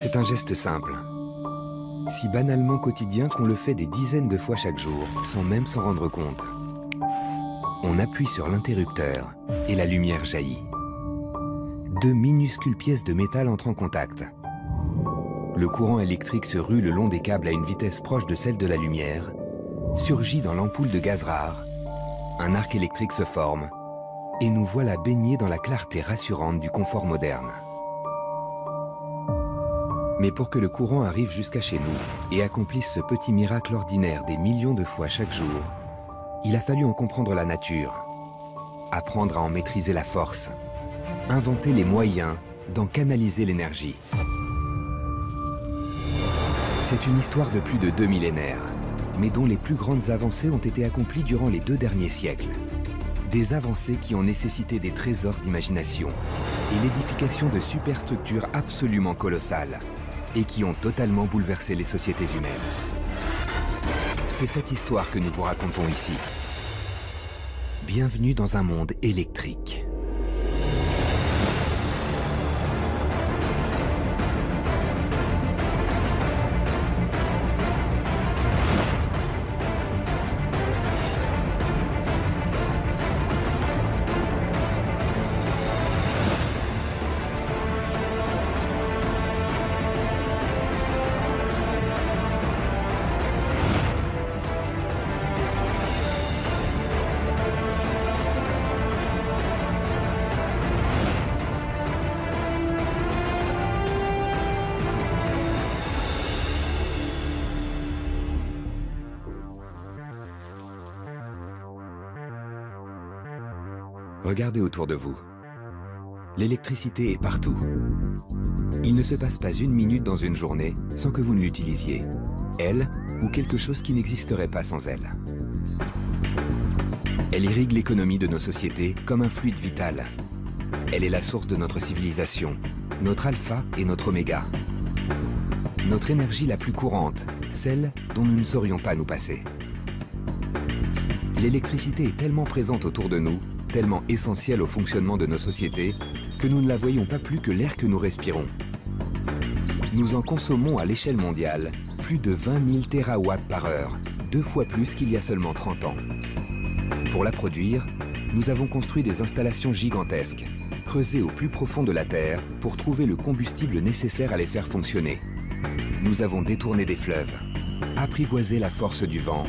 C'est un geste simple, si banalement quotidien qu'on le fait des dizaines de fois chaque jour, sans même s'en rendre compte. On appuie sur l'interrupteur et la lumière jaillit. Deux minuscules pièces de métal entrent en contact. Le courant électrique se rue le long des câbles à une vitesse proche de celle de la lumière, surgit dans l'ampoule de gaz rare, un arc électrique se forme, et nous voilà baignés dans la clarté rassurante du confort moderne. Mais pour que le courant arrive jusqu'à chez nous et accomplisse ce petit miracle ordinaire des millions de fois chaque jour, il a fallu en comprendre la nature, apprendre à en maîtriser la force, inventer les moyens d'en canaliser l'énergie. C'est une histoire de plus de 2 millénaires, mais dont les plus grandes avancées ont été accomplies durant les 2 derniers siècles. Des avancées qui ont nécessité des trésors d'imagination et l'édification de superstructures absolument colossales, et qui ont totalement bouleversé les sociétés humaines. C'est cette histoire que nous vous racontons ici. Bienvenue dans un monde électrique. Regardez autour de vous. L'électricité est partout. Il ne se passe pas une minute dans une journée sans que vous ne l'utilisiez. Elle ou quelque chose qui n'existerait pas sans elle. Elle irrigue l'économie de nos sociétés comme un fluide vital. Elle est la source de notre civilisation, notre alpha et notre oméga. Notre énergie la plus courante, celle dont nous ne saurions pas nous passer. L'électricité est tellement présente autour de nous, tellement essentielle au fonctionnement de nos sociétés, que nous ne la voyons pas plus que l'air que nous respirons. Nous en consommons à l'échelle mondiale plus de 20 000 térawatts par heure, 2 fois plus qu'il y a seulement 30 ans. Pour la produire, nous avons construit des installations gigantesques, creusées au plus profond de la Terre pour trouver le combustible nécessaire à les faire fonctionner. Nous avons détourné des fleuves, apprivoisé la force du vent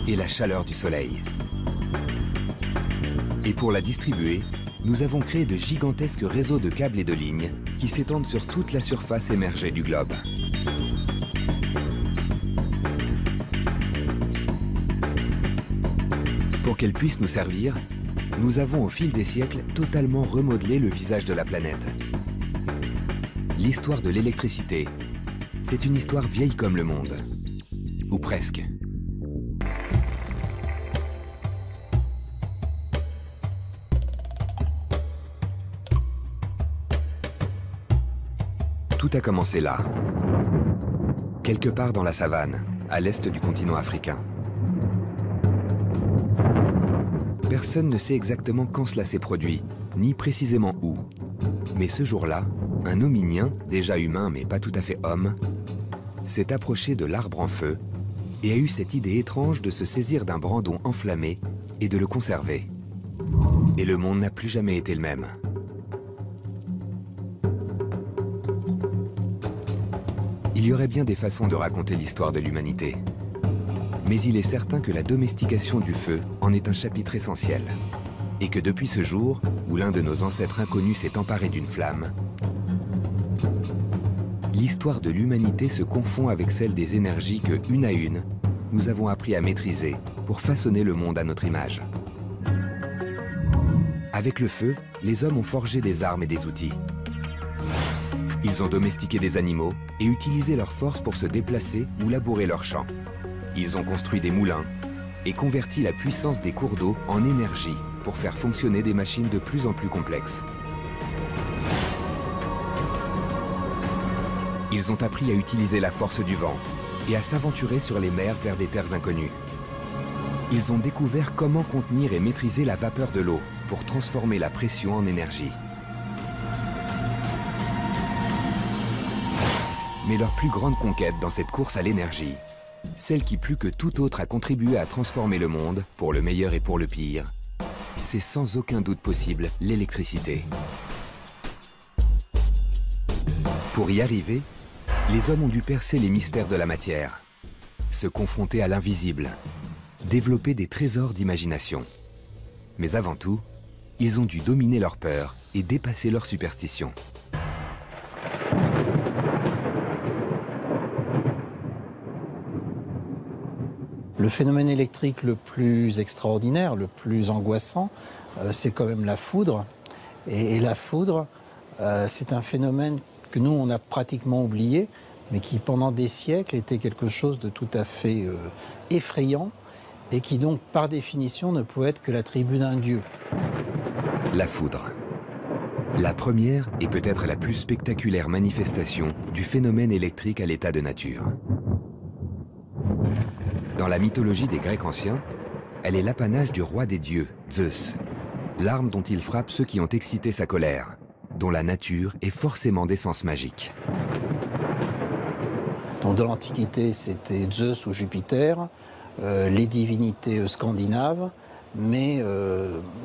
et la chaleur du soleil. Et pour la distribuer, nous avons créé de gigantesques réseaux de câbles et de lignes qui s'étendent sur toute la surface émergée du globe. Pour qu'elle puisse nous servir, nous avons au fil des siècles totalement remodelé le visage de la planète. L'histoire de l'électricité, c'est une histoire vieille comme le monde, ou presque. Tout a commencé là, quelque part dans la savane, à l'est du continent africain. Personne ne sait exactement quand cela s'est produit, ni précisément où. Mais ce jour-là, un hominien, déjà humain mais pas tout à fait homme, s'est approché de l'arbre en feu et a eu cette idée étrange de se saisir d'un brandon enflammé et de le conserver. Et le monde n'a plus jamais été le même. Il y aurait bien des façons de raconter l'histoire de l'humanité. Mais il est certain que la domestication du feu en est un chapitre essentiel. Et que depuis ce jour, où l'un de nos ancêtres inconnus s'est emparé d'une flamme, l'histoire de l'humanité se confond avec celle des énergies que, une à une, nous avons appris à maîtriser pour façonner le monde à notre image. Avec le feu, les hommes ont forgé des armes et des outils. Ils ont domestiqué des animaux et utilisé leur force pour se déplacer ou labourer leurs champs. Ils ont construit des moulins et converti la puissance des cours d'eau en énergie pour faire fonctionner des machines de plus en plus complexes. Ils ont appris à utiliser la force du vent et à s'aventurer sur les mers vers des terres inconnues. Ils ont découvert comment contenir et maîtriser la vapeur de l'eau pour transformer la pression en énergie. Mais leur plus grande conquête dans cette course à l'énergie, celle qui plus que tout autre a contribué à transformer le monde, pour le meilleur et pour le pire, c'est sans aucun doute possible l'électricité. Pour y arriver, les hommes ont dû percer les mystères de la matière, se confronter à l'invisible, développer des trésors d'imagination. Mais avant tout, ils ont dû dominer leur peur et dépasser leurs superstitions. Le phénomène électrique le plus extraordinaire, le plus angoissant, c'est quand même la foudre. Et la foudre, c'est un phénomène que nous, on a pratiquement oublié, mais qui, pendant des siècles, était quelque chose de tout à fait effrayant et qui, donc, par définition, ne pouvait être que l'attribut d'un dieu. La foudre. La première et peut-être la plus spectaculaire manifestation du phénomène électrique à l'état de nature. Dans la mythologie des Grecs anciens, elle est l'apanage du roi des dieux, Zeus, l'arme dont il frappe ceux qui ont excité sa colère, dont la nature est forcément d'essence magique. Donc, dans l'Antiquité, c'était Zeus ou Jupiter, les divinités scandinaves, mais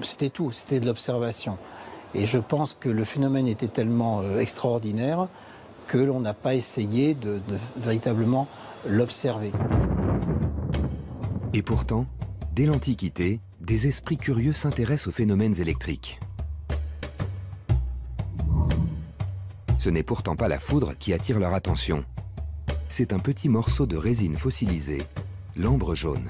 c'était tout, c'était de l'observation. Et je pense que le phénomène était tellement extraordinaire que l'on n'a pas essayé de véritablement l'observer. Et pourtant, dès l'Antiquité, des esprits curieux s'intéressent aux phénomènes électriques. Ce n'est pourtant pas la foudre qui attire leur attention. C'est un petit morceau de résine fossilisée, l'ambre jaune.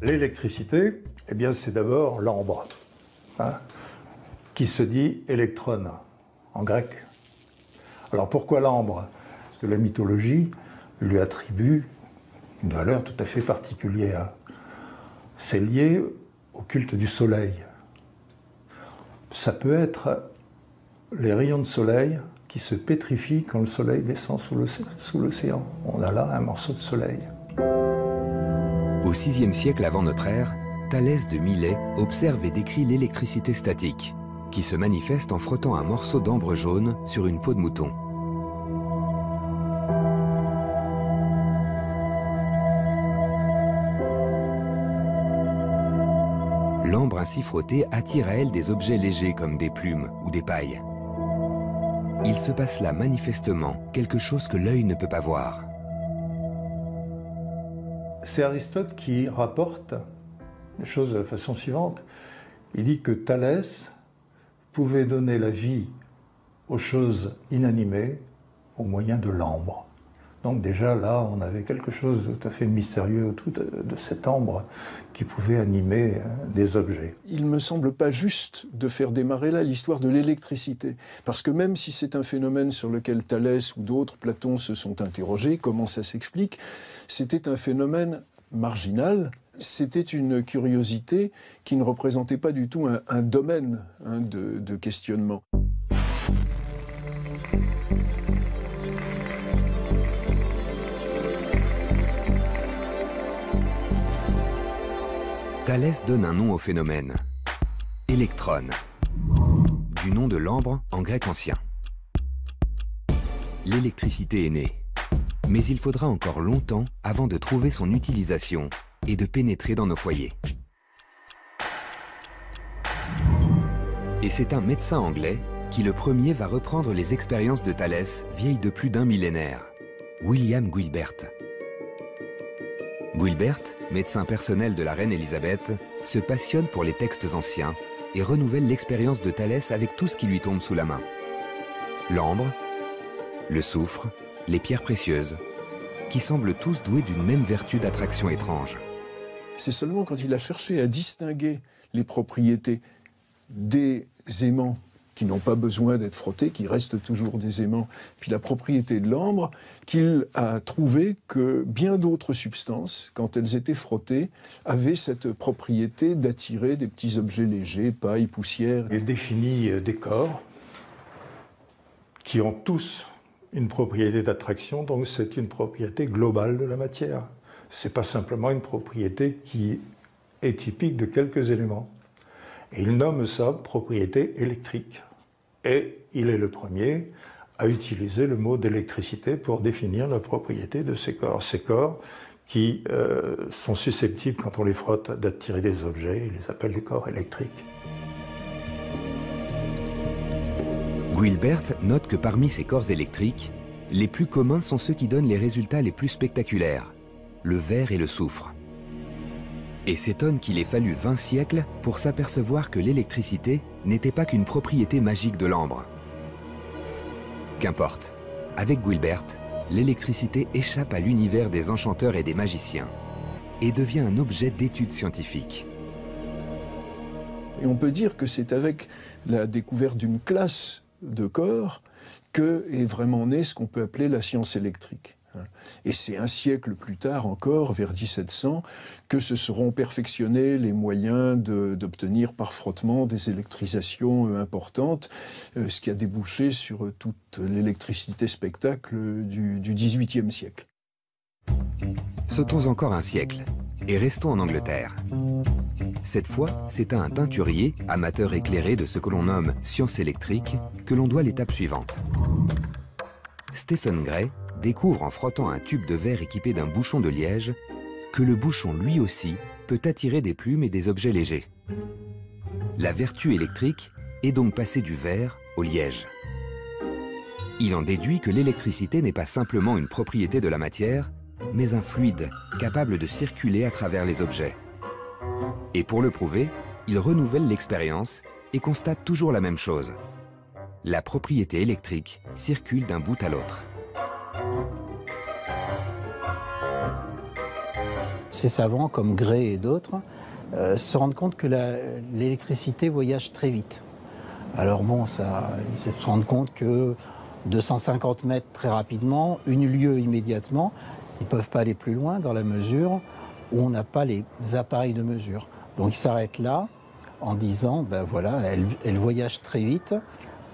L'électricité, eh bien, c'est d'abord l'ambre, hein, qui se dit électron en grec. Alors pourquoi l'ambre? Parce que la mythologie lui attribue une valeur tout à fait particulière. C'est lié au culte du soleil. Ça peut être les rayons de soleil qui se pétrifient quand le soleil descend sous l'océan. On a là un morceau de soleil. Au VIe siècle avant notre ère, Thalès de Milet observe et décrit l'électricité statique, qui se manifeste en frottant un morceau d'ambre jaune sur une peau de mouton. L'ambre ainsi frottée attire à elle des objets légers comme des plumes ou des pailles. Il se passe là manifestement quelque chose que l'œil ne peut pas voir. C'est Aristote qui rapporte les choses de la façon suivante. Il dit que Thalès pouvait donner la vie aux choses inanimées au moyen de l'ambre. Donc déjà là, on avait quelque chose de tout à fait mystérieux autour de cette ambre qui pouvait animer des objets. Il ne me semble pas juste de faire démarrer là l'histoire de l'électricité. Parce que même si c'est un phénomène sur lequel Thalès ou d'autres, Platon, se sont interrogés, comment ça s'explique, c'était un phénomène marginal. C'était une curiosité qui ne représentait pas du tout un domaine de questionnement. Thalès donne un nom au phénomène, électron, du nom de l'ambre en grec ancien. L'électricité est née, mais il faudra encore longtemps avant de trouver son utilisation et de pénétrer dans nos foyers. Et c'est un médecin anglais qui le premier va reprendre les expériences de Thalès, vieilles de plus d'un millénaire, William Guilbert. Guilbert, médecin personnel de la reine Élisabeth, se passionne pour les textes anciens et renouvelle l'expérience de Thalès avec tout ce qui lui tombe sous la main. L'ambre, le soufre, les pierres précieuses, qui semblent tous doués d'une même vertu d'attraction étrange. C'est seulement quand il a cherché à distinguer les propriétés des aimants qui n'ont pas besoin d'être frottés, qui restent toujours des aimants, puis la propriété de l'ambre, qu'il a trouvé que bien d'autres substances, quand elles étaient frottées, avaient cette propriété d'attirer des petits objets légers, paille, poussière. Il définit des corps qui ont tous une propriété d'attraction, donc c'est une propriété globale de la matière. C'est pas simplement une propriété qui est typique de quelques éléments. Et il nomme ça propriété électrique. Et il est le premier a utilisé le mot d'électricité pour définir la propriété de ces corps. Ces corps qui sont susceptibles, quand on les frotte, d'attirer des objets, il les appelle des corps électriques. Guilbert note que parmi ces corps électriques, les plus communs sont ceux qui donnent les résultats les plus spectaculaires, le verre et le soufre. Et s'étonne qu'il ait fallu 20 siècles pour s'apercevoir que l'électricité n'était pas qu'une propriété magique de l'ambre. Qu'importe, avec Guilbert, l'électricité échappe à l'univers des enchanteurs et des magiciens et devient un objet d'étude scientifique. Et on peut dire que c'est avec la découverte d'une classe de corps que est vraiment né ce qu'on peut appeler la science électrique. Et c'est un siècle plus tard encore, vers 1700, que se seront perfectionnés les moyens d'obtenir par frottement des électrisations importantes, ce qui a débouché sur toute l'électricité spectacle du XVIIIe siècle. Sautons encore un siècle et restons en Angleterre. Cette fois, c'est à un teinturier, amateur éclairé de ce que l'on nomme science électrique, que l'on doit l'étape suivante. Stephen Gray découvre en frottant un tube de verre équipé d'un bouchon de liège que le bouchon lui aussi peut attirer des plumes et des objets légers. La vertu électrique est donc passée du verre au liège. Il en déduit que l'électricité n'est pas simplement une propriété de la matière, mais un fluide capable de circuler à travers les objets. Et pour le prouver, il renouvelle l'expérience et constate toujours la même chose. La propriété électrique circule d'un bout à l'autre. Ces savants, comme Gray et d'autres, se rendent compte que l'électricité voyage très vite. Alors bon, ils se rendent compte que 250 mètres très rapidement, une lieue immédiatement, ils ne peuvent pas aller plus loin dans la mesure où on n'a pas les appareils de mesure. Donc ils s'arrêtent là en disant, ben voilà, elle voyage très vite,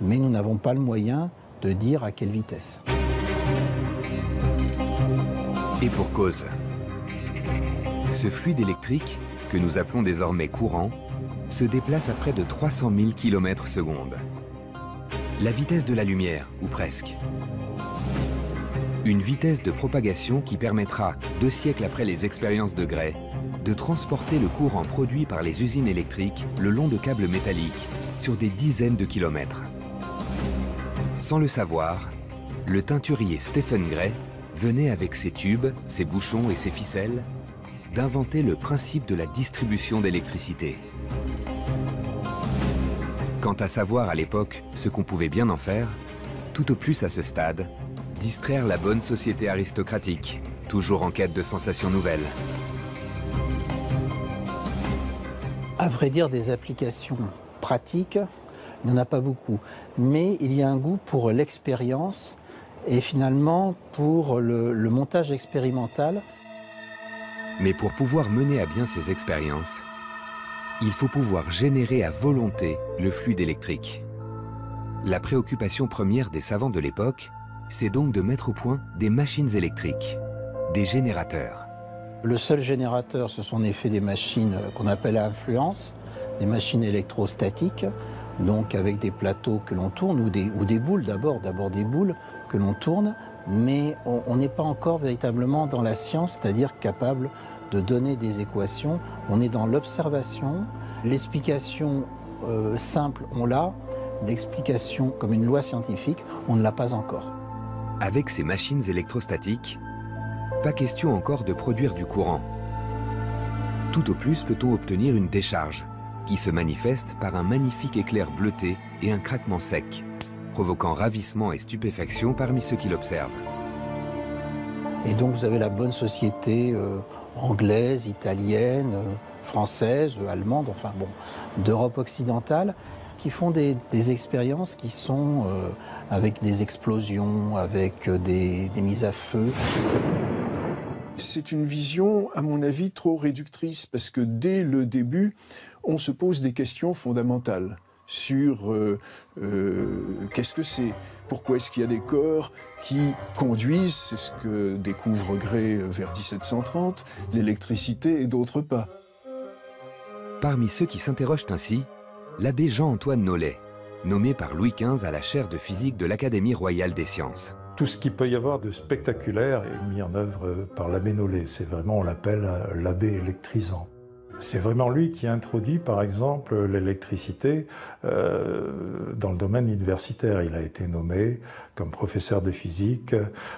mais nous n'avons pas le moyen de dire à quelle vitesse. Et pour cause. Ce fluide électrique, que nous appelons désormais courant, se déplace à près de 300 000 km/s. La vitesse de la lumière, ou presque. Une vitesse de propagation qui permettra, 2 siècles après les expériences de Gray, de transporter le courant produit par les usines électriques le long de câbles métalliques sur des dizaines de kilomètres. Sans le savoir, le teinturier Stephen Gray venait avec ses tubes, ses bouchons et ses ficelles d'inventer le principe de la distribution d'électricité. Quant à savoir à l'époque ce qu'on pouvait bien en faire, tout au plus à ce stade, distraire la bonne société aristocratique, toujours en quête de sensations nouvelles. À vrai dire, des applications pratiques, il n'y en a pas beaucoup. Mais il y a un goût pour l'expérience et finalement pour le montage expérimental. Mais pour pouvoir mener à bien ces expériences, il faut pouvoir générer à volonté le fluide électrique. La préoccupation première des savants de l'époque, c'est donc de mettre au point des machines électriques, des générateurs. Le seul générateur, ce sont en effet des machines qu'on appelle à influence, des machines électrostatiques, donc avec des plateaux que l'on tourne, ou des boules d'abord des boules que l'on tourne, mais on n'est pas encore véritablement dans la science, c'est-à-dire capable de donner des équations. On est dans l'observation, l'explication simple, on l'a, l'explication comme une loi scientifique, on ne l'a pas encore. Avec ces machines électrostatiques, pas question encore de produire du courant. Tout au plus peut-on obtenir une décharge, qui se manifeste par un magnifique éclair bleuté et un craquement sec, provoquant ravissement et stupéfaction parmi ceux qui l'observent. Et donc vous avez la bonne société anglaise, italienne, française, allemande, enfin bon, d'Europe occidentale, qui font des expériences qui sont avec des explosions, avec des mises à feu. C'est une vision, à mon avis, trop réductrice, parce que dès le début, on se pose des questions fondamentales sur qu'est-ce que c'est, pourquoi est-ce qu'il y a des corps qui conduisent, c'est ce que découvre Gray vers 1730, l'électricité et d'autres pas. Parmi ceux qui s'interrogent ainsi, l'abbé Jean-Antoine Nollet, nommé par Louis XV à la chaire de physique de l'Académie royale des sciences. Tout ce qu'il peut y avoir de spectaculaire est mis en œuvre par l'abbé Nollet. C'est vraiment, on l'appelle l'abbé électrisant. C'est vraiment lui qui a introduit, par exemple, l'électricité dans le domaine universitaire. Il a été nommé comme professeur de physique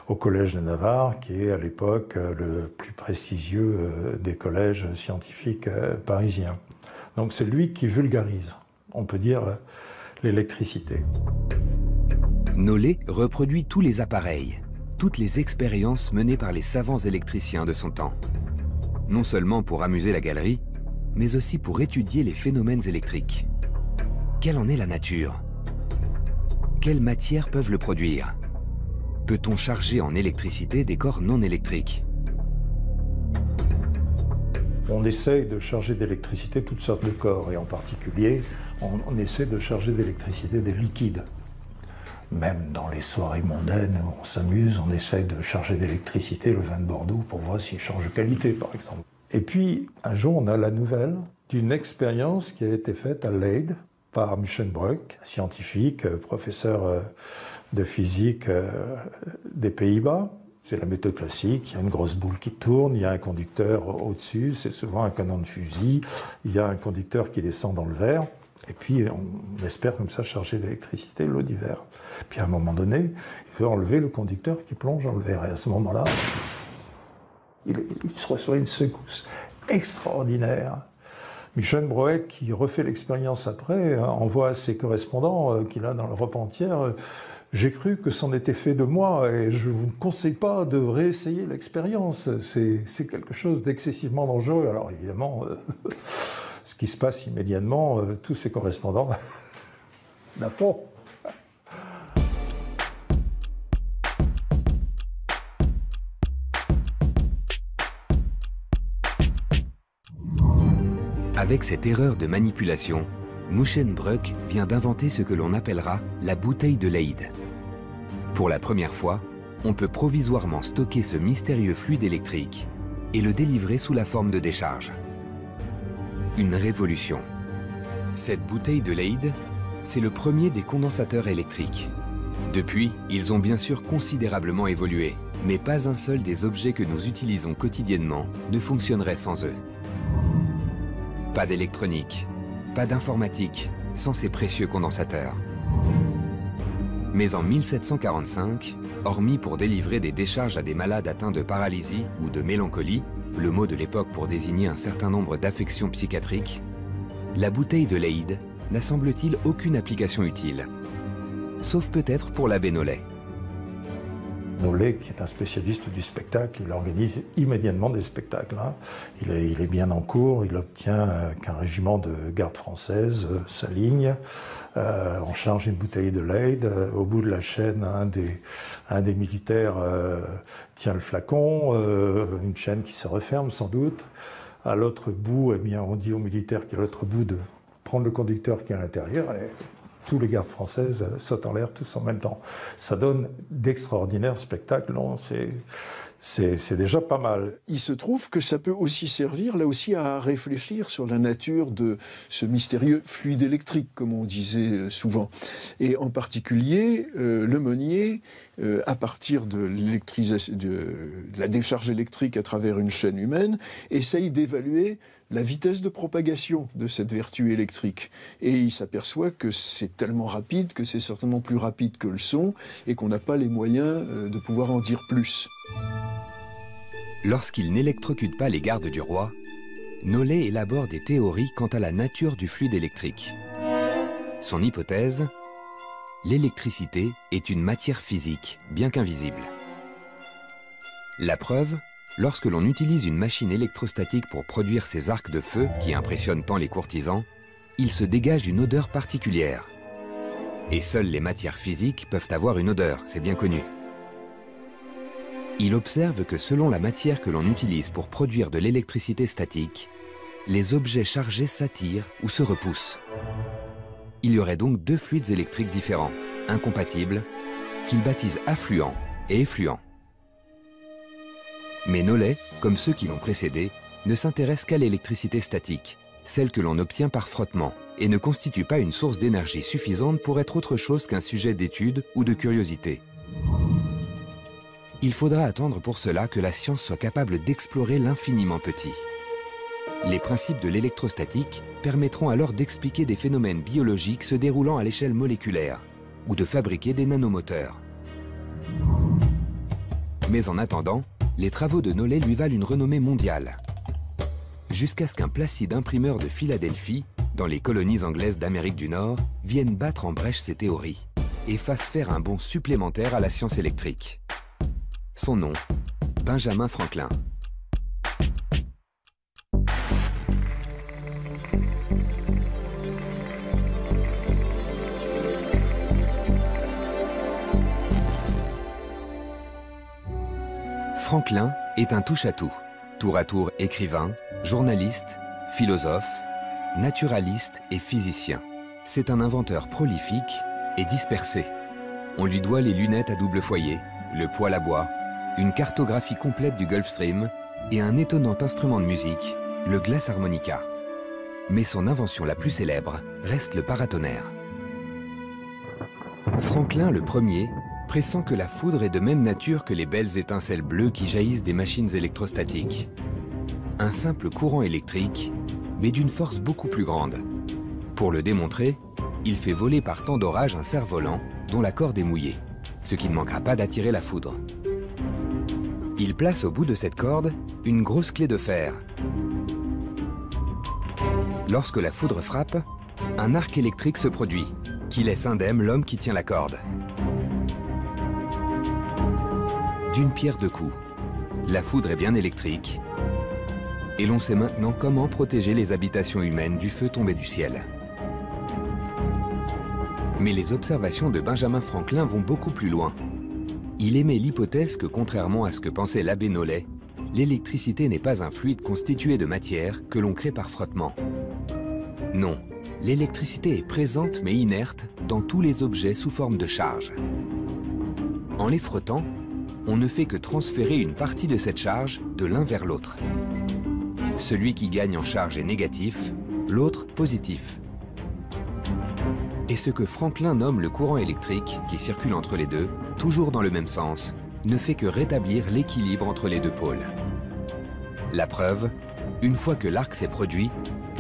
au Collège de Navarre, qui est à l'époque le plus prestigieux des collèges scientifiques parisiens. Donc c'est lui qui vulgarise, on peut dire, l'électricité. Nollet reproduit tous les appareils, toutes les expériences menées par les savants électriciens de son temps. Non seulement pour amuser la galerie, mais aussi pour étudier les phénomènes électriques. Quelle en est la nature? Quelles matières peuvent le produire? Peut-on charger en électricité des corps non électriques? On essaye de charger d'électricité toutes sortes de corps, et en particulier, on essaie de charger d'électricité des liquides. Même dans les soirées mondaines où on s'amuse, on essaye de charger d'électricité le vin de Bordeaux pour voir s'il change de qualité, par exemple. Et puis, un jour, on a la nouvelle d'une expérience qui a été faite à Leyde par Muschenbroek, scientifique, professeur de physique des Pays-Bas. C'est la méthode classique, il y a une grosse boule qui tourne, il y a un conducteur au-dessus, c'est souvent un canon de fusil, il y a un conducteur qui descend dans le verre, et puis on espère comme ça charger d'électricité l'eau d'hiver. Puis à un moment donné, il veut enlever le conducteur qui plonge dans le verre, et à ce moment-là, il se reçoit une secousse extraordinaire. Muschenbroek, qui refait l'expérience après, envoie à ses correspondants qu'il a dans l'Europe entière. J'ai cru que c'en était fait de moi et je ne vous conseille pas de réessayer l'expérience. C'est quelque chose d'excessivement dangereux. Alors évidemment, ce qui se passe immédiatement, tous ces correspondants la font. Avec cette erreur de manipulation, Muschenbroek vient d'inventer ce que l'on appellera la bouteille de Leyde. Pour la première fois, on peut provisoirement stocker ce mystérieux fluide électrique et le délivrer sous la forme de décharge. Une révolution. Cette bouteille de Leyde, c'est le premier des condensateurs électriques. Depuis, ils ont bien sûr considérablement évolué, mais pas un seul des objets que nous utilisons quotidiennement ne fonctionnerait sans eux. Pas d'électronique, pas d'informatique sans ces précieux condensateurs. Mais en 1745, hormis pour délivrer des décharges à des malades atteints de paralysie ou de mélancolie, le mot de l'époque pour désigner un certain nombre d'affections psychiatriques, la bouteille de Leyde n'a semble-t-il aucune application utile. Sauf peut-être pour l'abbé Nollet. Nollet, qui est un spécialiste du spectacle, il organise immédiatement des spectacles. Il est bien en cours, il obtient qu'un régiment de garde française s'aligne, on charge une bouteille de Leyde, au bout de la chaîne, un des militaires tient le flacon, une chaîne qui se referme sans doute. À l'autre bout, eh bien, on dit aux militaires qui est à l'autre bout de prendre le conducteur qui est à l'intérieur, et tous les gardes françaises sautent en l'air tous en même temps. Ça donne d'extraordinaires spectacles, non, c'est déjà pas mal. Il se trouve que ça peut aussi servir, là aussi, à réfléchir sur la nature de ce mystérieux fluide électrique, comme on disait souvent. Et en particulier, Le Monnier, à partir de la décharge électrique à travers une chaîne humaine, essaye d'évaluer la vitesse de propagation de cette vertu électrique. Et il s'aperçoit que c'est tellement rapide que c'est certainement plus rapide que le son et qu'on n'a pas les moyens de pouvoir en dire plus. Lorsqu'il n'électrocute pas les gardes du roi, Nollet élabore des théories quant à la nature du fluide électrique. Son hypothèse, l'électricité est une matière physique, bien qu'invisible. La preuve, lorsque l'on utilise une machine électrostatique pour produire ces arcs de feu qui impressionnent tant les courtisans, il se dégage une odeur particulière. Et seules les matières physiques peuvent avoir une odeur, c'est bien connu. Il observe que selon la matière que l'on utilise pour produire de l'électricité statique, les objets chargés s'attirent ou se repoussent. Il y aurait donc deux fluides électriques différents, incompatibles, qu'il baptise affluent et effluent. Mais Nollet, comme ceux qui l'ont précédé, ne s'intéresse qu'à l'électricité statique, celle que l'on obtient par frottement, et ne constitue pas une source d'énergie suffisante pour être autre chose qu'un sujet d'étude ou de curiosité. Il faudra attendre pour cela que la science soit capable d'explorer l'infiniment petit. Les principes de l'électrostatique permettront alors d'expliquer des phénomènes biologiques se déroulant à l'échelle moléculaire ou de fabriquer des nanomoteurs. Mais en attendant, les travaux de Nollet lui valent une renommée mondiale. Jusqu'à ce qu'un placide imprimeur de Philadelphie, dans les colonies anglaises d'Amérique du Nord, vienne battre en brèche ses théories et fasse faire un bond supplémentaire à la science électrique. Son nom, Benjamin Franklin. Franklin est un touche-à-tout, tour à tour écrivain, journaliste, philosophe, naturaliste et physicien. C'est un inventeur prolifique et dispersé. On lui doit les lunettes à double foyer, le poêle à bois, une cartographie complète du Gulf Stream et un étonnant instrument de musique, le glass harmonica. Mais son invention la plus célèbre reste le paratonnerre. Franklin le premier pressent que la foudre est de même nature que les belles étincelles bleues qui jaillissent des machines électrostatiques. Un simple courant électrique, mais d'une force beaucoup plus grande. Pour le démontrer, il fait voler par temps d'orage un cerf-volant dont la corde est mouillée, ce qui ne manquera pas d'attirer la foudre. Il place au bout de cette corde une grosse clé de fer. Lorsque la foudre frappe, un arc électrique se produit, qui laisse indemne l'homme qui tient la corde. D'une pierre deux coups, la foudre est bien électrique, et l'on sait maintenant comment protéger les habitations humaines du feu tombé du ciel. Mais les observations de Benjamin Franklin vont beaucoup plus loin. Il émet l'hypothèse que, contrairement à ce que pensait l'abbé Nollet, l'électricité n'est pas un fluide constitué de matière que l'on crée par frottement. Non, l'électricité est présente mais inerte dans tous les objets sous forme de charge. En les frottant, on ne fait que transférer une partie de cette charge de l'un vers l'autre. Celui qui gagne en charge est négatif, l'autre positif. Et ce que Franklin nomme le courant électrique, qui circule entre les deux, toujours dans le même sens, ne fait que rétablir l'équilibre entre les deux pôles. La preuve, une fois que l'arc s'est produit,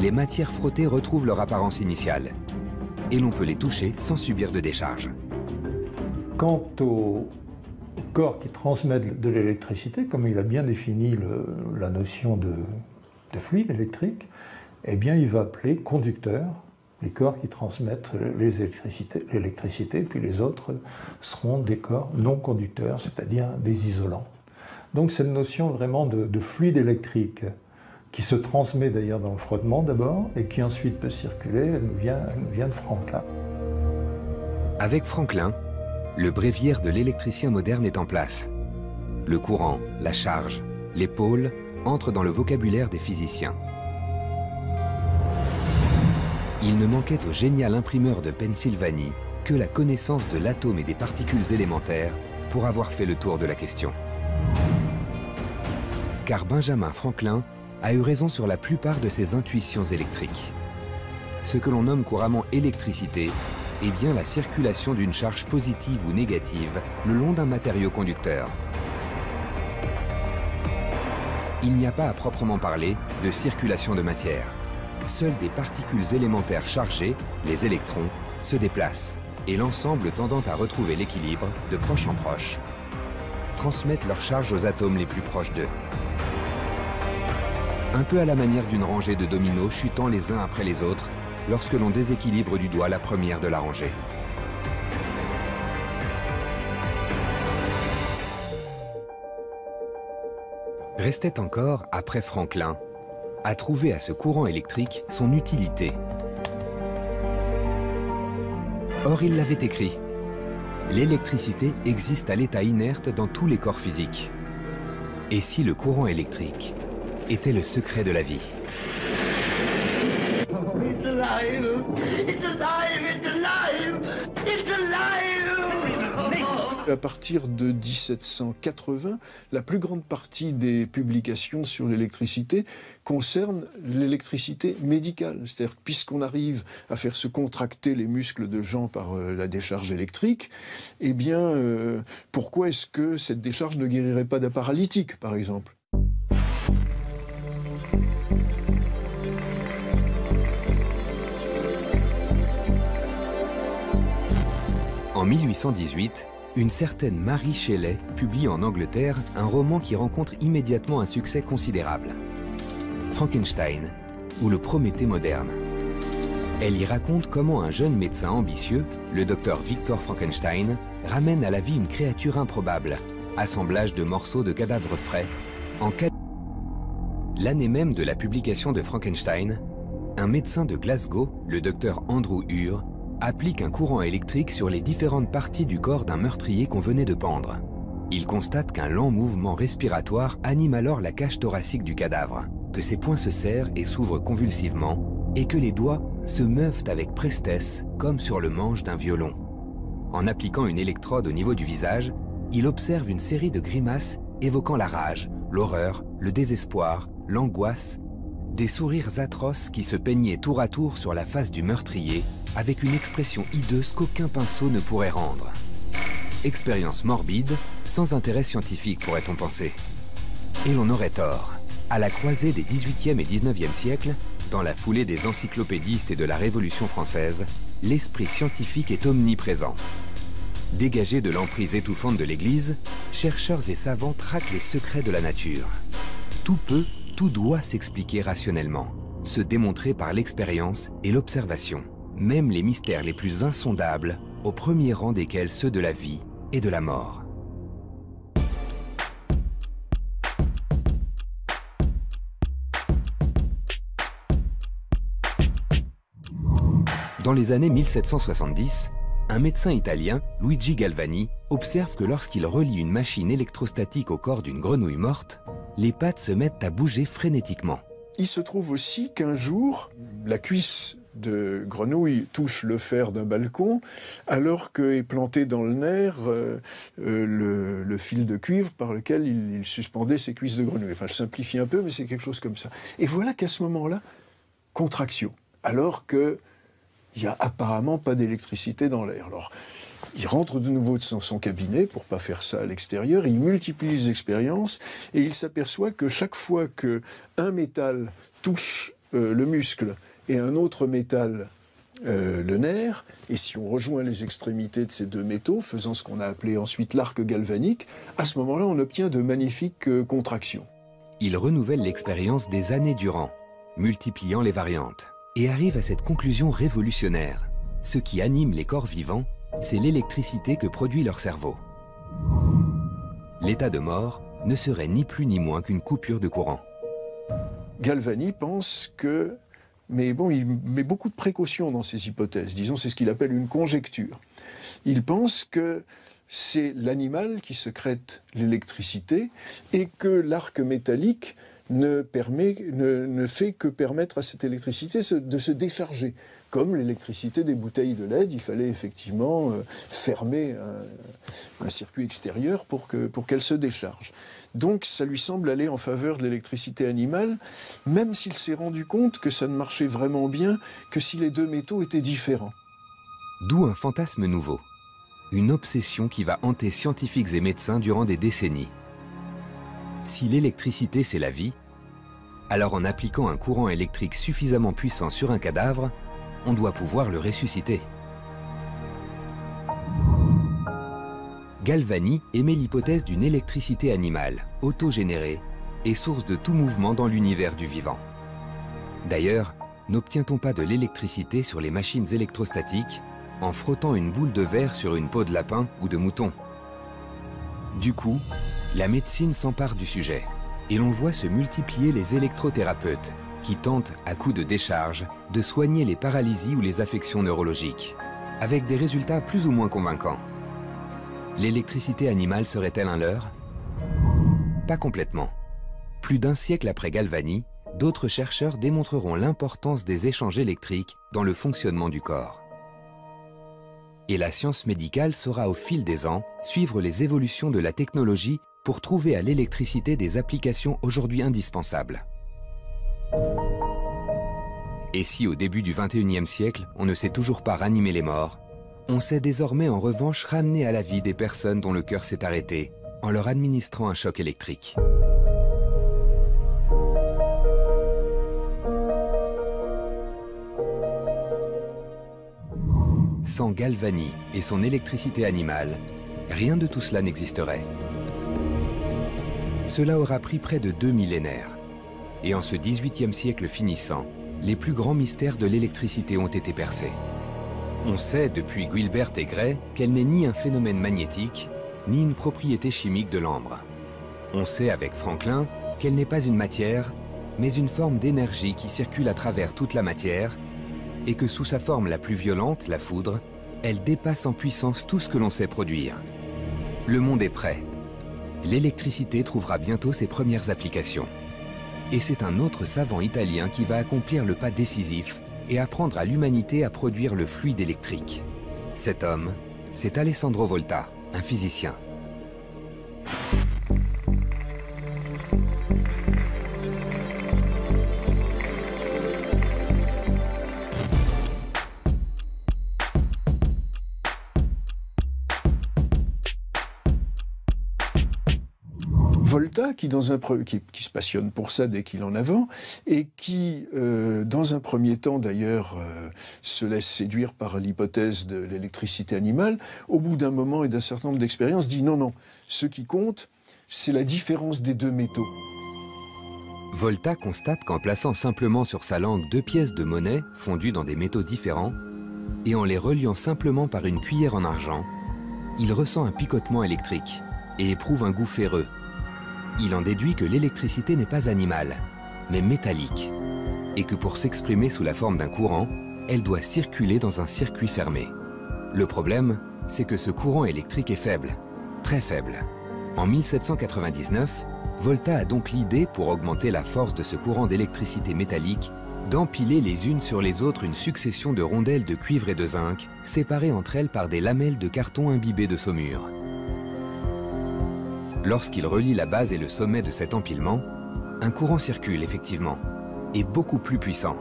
les matières frottées retrouvent leur apparence initiale. Et l'on peut les toucher sans subir de décharge. Quant aux corps qui transmettent de l'électricité, comme il a bien défini la notion de fluide électrique, eh bien il va appeler conducteurs les corps qui transmettent l'électricité, puis les autres seront des corps non conducteurs, c'est-à-dire des isolants. Donc cette notion vraiment de fluide électrique, qui se transmet d'ailleurs dans le frottement d'abord, et qui ensuite peut circuler, elle nous vient de Franklin. Avec Franklin, le bréviaire de l'électricien moderne est en place. Le courant, la charge, les pôles entrent dans le vocabulaire des physiciens. Il ne manquait au génial imprimeur de Pennsylvanie que la connaissance de l'atome et des particules élémentaires pour avoir fait le tour de la question. Car Benjamin Franklin a eu raison sur la plupart de ses intuitions électriques. Ce que l'on nomme couramment électricité est bien la circulation d'une charge positive ou négative le long d'un matériau conducteur. Il n'y a pas à proprement parler de circulation de matière. Seules des particules élémentaires chargées, les électrons, se déplacent et l'ensemble tendant à retrouver l'équilibre de proche en proche, transmettent leur charge aux atomes les plus proches d'eux. Un peu à la manière d'une rangée de dominos chutant les uns après les autres lorsque l'on déséquilibre du doigt la première de la rangée. Restait encore, après Franklin, à trouver à ce courant électrique son utilité. Or, il l'avait écrit. L'électricité existe à l'état inerte dans tous les corps physiques. Et si le courant électrique était le secret de la vie? It's alive! It's alive! It's alive! It's alive! À partir de 1780, la plus grande partie des publications sur l'électricité concernent l'électricité médicale. C'est-à-dire que puisqu'on arrive à faire se contracter les muscles de gens par la décharge électrique, eh bien, pourquoi est-ce que cette décharge ne guérirait pas d'un paralytique, par exemple ? En 1818, une certaine Mary Shelley publie en Angleterre un roman qui rencontre immédiatement un succès considérable. Frankenstein, ou le Prométhée moderne. Elle y raconte comment un jeune médecin ambitieux, le docteur Victor Frankenstein, ramène à la vie une créature improbable, assemblage de morceaux de cadavres frais. L'année même de la publication de Frankenstein, un médecin de Glasgow, le docteur Andrew Ure, applique un courant électrique sur les différentes parties du corps d'un meurtrier qu'on venait de pendre. Il constate qu'un lent mouvement respiratoire anime alors la cage thoracique du cadavre, que ses poings se serrent et s'ouvrent convulsivement, et que les doigts se meuvent avec prestesse comme sur le manche d'un violon. En appliquant une électrode au niveau du visage, il observe une série de grimaces évoquant la rage, l'horreur, le désespoir, l'angoisse, des sourires atroces qui se peignaient tour à tour sur la face du meurtrier avec une expression hideuse qu'aucun pinceau ne pourrait rendre. Expérience morbide, sans intérêt scientifique pourrait-on penser. Et l'on aurait tort. À la croisée des XVIIIe et XIXe siècles, dans la foulée des encyclopédistes et de la Révolution française, l'esprit scientifique est omniprésent. Dégagés de l'emprise étouffante de l'Église, chercheurs et savants traquent les secrets de la nature. Tout peut, tout doit s'expliquer rationnellement, se démontrer par l'expérience et l'observation. Même les mystères les plus insondables, au premier rang desquels ceux de la vie et de la mort. Dans les années 1770, un médecin italien, Luigi Galvani, observe que lorsqu'il relie une machine électrostatique au corps d'une grenouille morte, les pattes se mettent à bouger frénétiquement. Il se trouve aussi qu'un jour, la cuisse de grenouille touche le fer d'un balcon, alors qu'est planté dans le nerf le fil de cuivre par lequel il suspendait ses cuisses de grenouille. Enfin, je simplifie un peu, mais c'est quelque chose comme ça. Et voilà qu'à ce moment-là, contraction, alors qu'il n'y a apparemment pas d'électricité dans l'air. Alors, il rentre de nouveau dans son cabinet, pour ne pas faire ça à l'extérieur, il multiplie les expériences, et il s'aperçoit que chaque fois qu'un métal touche le muscle, et un autre métal, le nerf, et si on rejoint les extrémités de ces deux métaux, faisant ce qu'on a appelé ensuite l'arc galvanique, à ce moment-là, on obtient de magnifiques contractions. Il renouvelle l'expérience des années durant, multipliant les variantes, et arrive à cette conclusion révolutionnaire. Ce qui anime les corps vivants, c'est l'électricité que produit leur cerveau. L'état de mort ne serait ni plus ni moins qu'une coupure de courant. Galvani pense que... Mais bon, il met beaucoup de précautions dans ses hypothèses. Disons, c'est ce qu'il appelle une conjecture. Il pense que c'est l'animal qui sécrète l'électricité et que l'arc métallique ne fait que permettre à cette électricité de se décharger. Comme l'électricité des bouteilles de LED, il fallait effectivement fermer un circuit extérieur pour qu'elle se décharge. Donc ça lui semble aller en faveur de l'électricité animale, même s'il s'est rendu compte que ça ne marchait vraiment bien que si les deux métaux étaient différents. D'où un fantasme nouveau, une obsession qui va hanter scientifiques et médecins durant des décennies. Si l'électricité c'est la vie, alors en appliquant un courant électrique suffisamment puissant sur un cadavre, on doit pouvoir le ressusciter. Galvani émet l'hypothèse d'une électricité animale, autogénérée, et source de tout mouvement dans l'univers du vivant. D'ailleurs, n'obtient-on pas de l'électricité sur les machines électrostatiques en frottant une boule de verre sur une peau de lapin ou de mouton? Du coup, la médecine s'empare du sujet, et l'on voit se multiplier les électrothérapeutes, qui tentent, à coup de décharge, de soigner les paralysies ou les affections neurologiques, avec des résultats plus ou moins convaincants. L'électricité animale serait-elle un leurre? Pas complètement. Plus d'un siècle après Galvani, d'autres chercheurs démontreront l'importance des échanges électriques dans le fonctionnement du corps. Et la science médicale saura au fil des ans suivre les évolutions de la technologie pour trouver à l'électricité des applications aujourd'hui indispensables. Et si au début du XXIe siècle, on ne sait toujours pas ranimer les morts, on sait désormais en revanche ramener à la vie des personnes dont le cœur s'est arrêté en leur administrant un choc électrique. Sans Galvani et son électricité animale, rien de tout cela n'existerait. Cela aura pris près de 2 millénaires. Et en ce XVIIIe siècle finissant, les plus grands mystères de l'électricité ont été percés. On sait depuis Guilbert et Gray qu'elle n'est ni un phénomène magnétique, ni une propriété chimique de l'ambre. On sait avec Franklin qu'elle n'est pas une matière, mais une forme d'énergie qui circule à travers toute la matière, et que sous sa forme la plus violente, la foudre, elle dépasse en puissance tout ce que l'on sait produire. Le monde est prêt. L'électricité trouvera bientôt ses premières applications. Et c'est un autre savant italien qui va accomplir le pas décisif et apprendre à l'humanité à produire le fluide électrique. Cet homme, c'est Alessandro Volta, un physicien. Volta, qui se passionne pour ça dès qu'il en a vent, et qui, dans un premier temps d'ailleurs, se laisse séduire par l'hypothèse de l'électricité animale, au bout d'un moment et d'un certain nombre d'expériences, dit non, non, ce qui compte, c'est la différence des deux métaux. Volta constate qu'en plaçant simplement sur sa langue 2 pièces de monnaie fondues dans des métaux différents, et en les reliant simplement par une cuillère en argent, il ressent un picotement électrique et éprouve un goût ferreux. Il en déduit que l'électricité n'est pas animale, mais métallique, et que pour s'exprimer sous la forme d'un courant, elle doit circuler dans un circuit fermé. Le problème, c'est que ce courant électrique est faible, très faible. En 1799, Volta a donc l'idée, pour augmenter la force de ce courant d'électricité métallique, d'empiler les unes sur les autres une succession de rondelles de cuivre et de zinc, séparées entre elles par des lamelles de carton imbibées de saumure. Lorsqu'il relie la base et le sommet de cet empilement, un courant circule effectivement, et beaucoup plus puissant.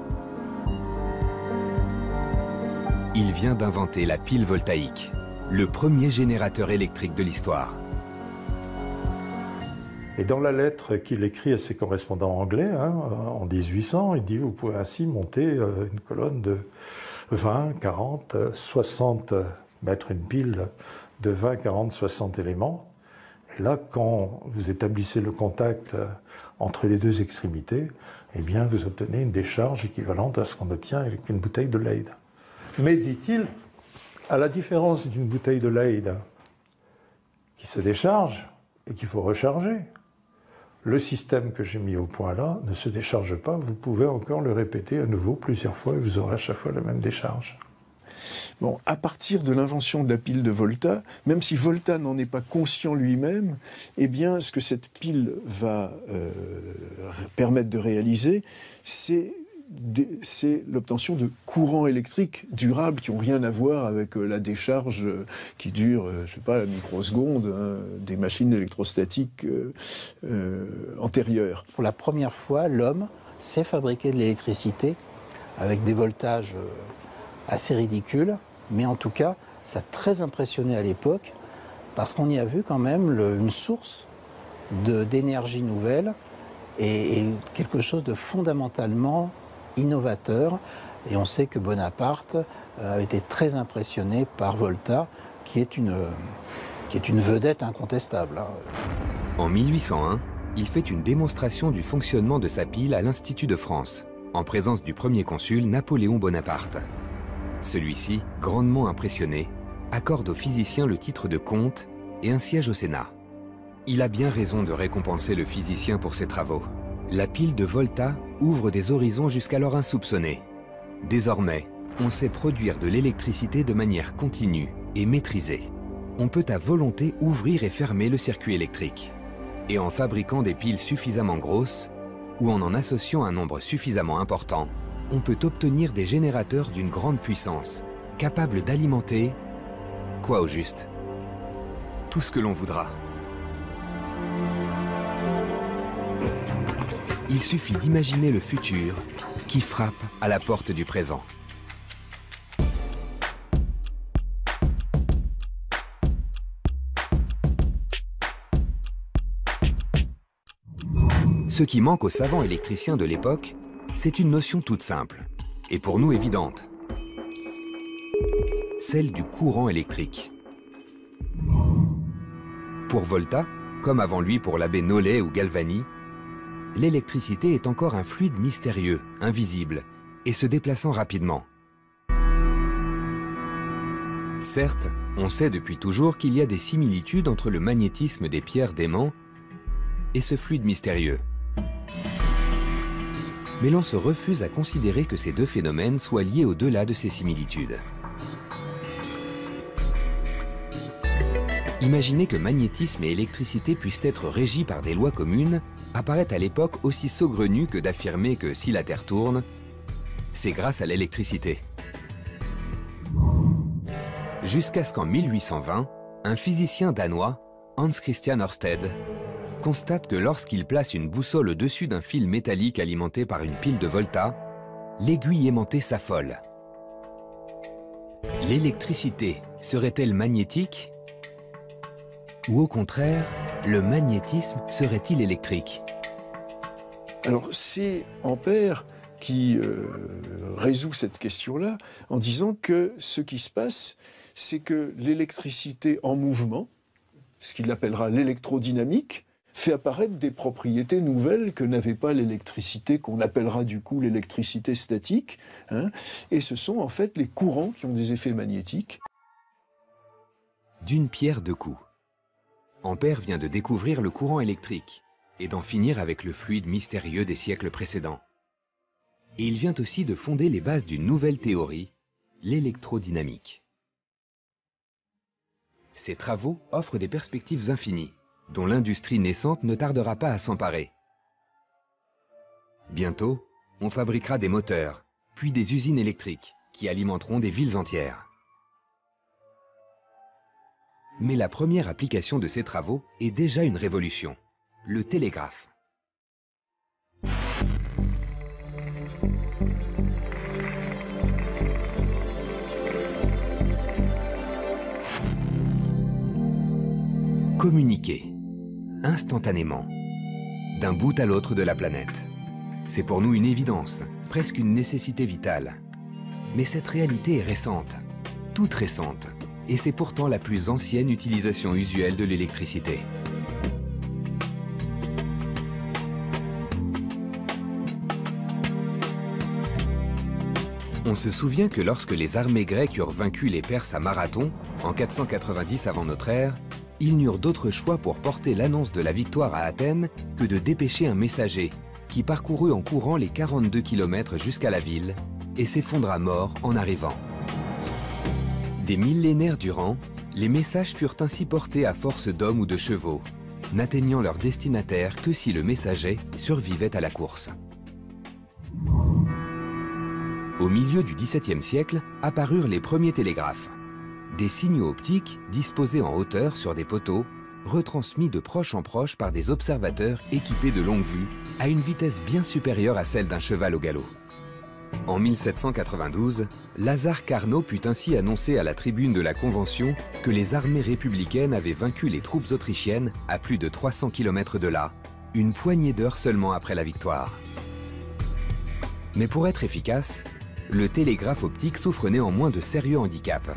Il vient d'inventer la pile voltaïque, le premier générateur électrique de l'histoire. Et dans la lettre qu'il écrit à ses correspondants anglais, en 1800, il dit « Vous pouvez ainsi monter une colonne de 20, 40, 60, mettre une pile de 20, 40, 60 éléments. Et là, quand vous établissez le contact entre les deux extrémités, eh bien, vous obtenez une décharge équivalente à ce qu'on obtient avec une bouteille de Leyde. Mais, dit-il, à la différence d'une bouteille de Leyde qui se décharge et qu'il faut recharger, le système que j'ai mis au point là ne se décharge pas. Vous pouvez encore le répéter à nouveau plusieurs fois et vous aurez à chaque fois la même décharge. Bon, à partir de l'invention de la pile de Volta, même si Volta n'en est pas conscient lui-même, eh bien, ce que cette pile va permettre de réaliser, c'est l'obtention de courants électriques durables qui n'ont rien à voir avec la décharge qui dure, je sais pas, la microseconde, des machines électrostatiques antérieures. Pour la première fois, l'homme sait fabriquer de l'électricité avec des voltages assez ridicules, mais en tout cas, ça a très impressionné à l'époque parce qu'on y a vu quand même une source d'énergie nouvelle et quelque chose de fondamentalement innovateur. Et on sait que Bonaparte a été très impressionné par Volta, qui est une vedette incontestable. En 1801, il fait une démonstration du fonctionnement de sa pile à l'Institut de France, en présence du premier consul Napoléon Bonaparte. Celui-ci, grandement impressionné, accorde au physicien le titre de comte et un siège au Sénat. Il a bien raison de récompenser le physicien pour ses travaux. La pile de Volta ouvre des horizons jusqu'alors insoupçonnés. Désormais, on sait produire de l'électricité de manière continue et maîtrisée. On peut à volonté ouvrir et fermer le circuit électrique. Et en fabriquant des piles suffisamment grosses, ou en associant un nombre suffisamment important, on peut obtenir des générateurs d'une grande puissance, capables d'alimenter Quoi au juste? Tout ce que l'on voudra. Il suffit d'imaginer le futur qui frappe à la porte du présent. Ce qui manque aux savants électriciens de l'époque, c'est une notion toute simple, et pour nous évidente. Celle du courant électrique. Pour Volta, comme avant lui pour l'abbé Nollet ou Galvani, l'électricité est encore un fluide mystérieux, invisible, et se déplaçant rapidement. Certes, on sait depuis toujours qu'il y a des similitudes entre le magnétisme des pierres d'aimant et ce fluide mystérieux. Mais l'on se refuse à considérer que ces deux phénomènes soient liés au-delà de ces similitudes. Imaginer que magnétisme et électricité puissent être régis par des lois communes apparaît à l'époque aussi saugrenu que d'affirmer que si la Terre tourne, c'est grâce à l'électricité. Jusqu'à ce qu'en 1820, un physicien danois, Hans Christian Ørsted, constate que lorsqu'il place une boussole au-dessus d'un fil métallique alimenté par une pile de Volta, l'aiguille aimantée s'affole. L'électricité serait-elle magnétique? Ou au contraire, le magnétisme serait-il électrique? Alors c'est Ampère qui résout cette question-là en disant que ce qui se passe, c'est que l'électricité en mouvement, ce qu'il appellera l'électrodynamique, fait apparaître des propriétés nouvelles que n'avait pas l'électricité, qu'on appellera du coup l'électricité statique, hein, et ce sont en fait les courants qui ont des effets magnétiques. D'une pierre deux coups. Ampère vient de découvrir le courant électrique et d'en finir avec le fluide mystérieux des siècles précédents. Et il vient aussi de fonder les bases d'une nouvelle théorie, l'électrodynamique. Ces travaux offrent des perspectives infinies, dont l'industrie naissante ne tardera pas à s'emparer. Bientôt, on fabriquera des moteurs, puis des usines électriques qui alimenteront des villes entières. Mais la première application de ces travaux est déjà une révolution, le télégraphe. Communiquer, instantanément, d'un bout à l'autre de la planète. C'est pour nous une évidence, presque une nécessité vitale. Mais cette réalité est récente, toute récente. Et c'est pourtant la plus ancienne utilisation usuelle de l'électricité. On se souvient que lorsque les armées grecques eurent vaincu les Perses à Marathon, en 490 avant notre ère, ils n'eurent d'autre choix pour porter l'annonce de la victoire à Athènes que de dépêcher un messager qui parcourut en courant les 42 km jusqu'à la ville et s'effondra mort en arrivant. Des millénaires durant, les messages furent ainsi portés à force d'hommes ou de chevaux, n'atteignant leur destinataire que si le messager survivait à la course. Au milieu du XVIIe siècle, apparurent les premiers télégraphes. Des signaux optiques disposés en hauteur sur des poteaux, retransmis de proche en proche par des observateurs équipés de longue vue, à une vitesse bien supérieure à celle d'un cheval au galop. En 1792, Lazare Carnot put ainsi annoncer à la tribune de la Convention que les armées républicaines avaient vaincu les troupes autrichiennes à plus de 300 km de là, une poignée d'heures seulement après la victoire. Mais pour être efficace, le télégraphe optique souffre néanmoins de sérieux handicaps.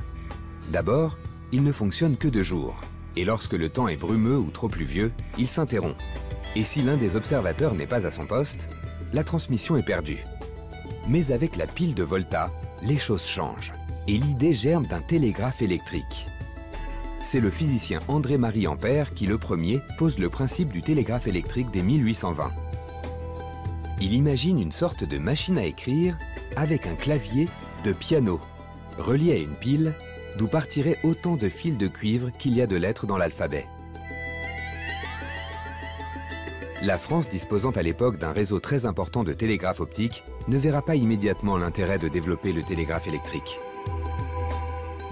D'abord, il ne fonctionne que de jour, et lorsque le temps est brumeux ou trop pluvieux, il s'interrompt. Et si l'un des observateurs n'est pas à son poste, la transmission est perdue. Mais avec la pile de Volta, les choses changent, et l'idée germe d'un télégraphe électrique. C'est le physicien André-Marie Ampère qui, le premier, pose le principe du télégraphe électrique dès 1820. Il imagine une sorte de machine à écrire avec un clavier de piano, relié à une pile, d'où partiraient autant de fils de cuivre qu'il y a de lettres dans l'alphabet. La France, disposant à l'époque d'un réseau très important de télégraphes optiques, ne verra pas immédiatement l'intérêt de développer le télégraphe électrique.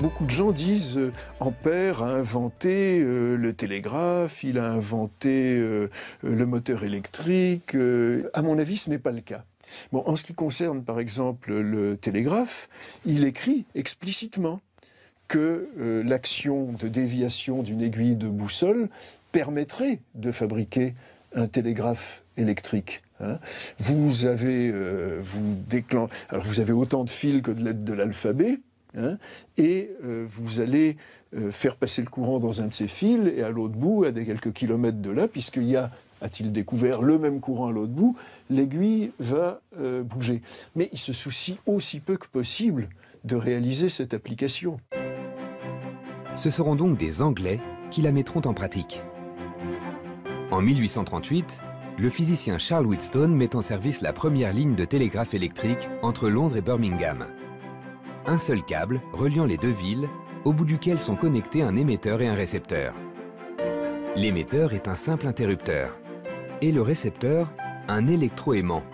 Beaucoup de gens disent Ampère a inventé le télégraphe, il a inventé le moteur électrique. À mon avis, ce n'est pas le cas. Bon, en ce qui concerne, par exemple, le télégraphe, il écrit explicitement que l'action de déviation d'une aiguille de boussole permettrait de fabriquer un télégraphe électrique. Hein. Vous avez autant de fils que de lettres de l'alphabet, hein, et vous allez faire passer le courant dans un de ces fils, et à l'autre bout, à quelques kilomètres de là, puisqu'il y a, a-t-il découvert, le même courant à l'autre bout, l'aiguille va bouger. Mais il se soucie aussi peu que possible de réaliser cette application. Ce seront donc des Anglais qui la mettront en pratique. En 1838, le physicien Charles Wheatstone met en service la première ligne de télégraphe électrique entre Londres et Birmingham. Un seul câble reliant les deux villes, au bout duquel sont connectés un émetteur et un récepteur. L'émetteur est un simple interrupteur, et le récepteur, un électroaimant,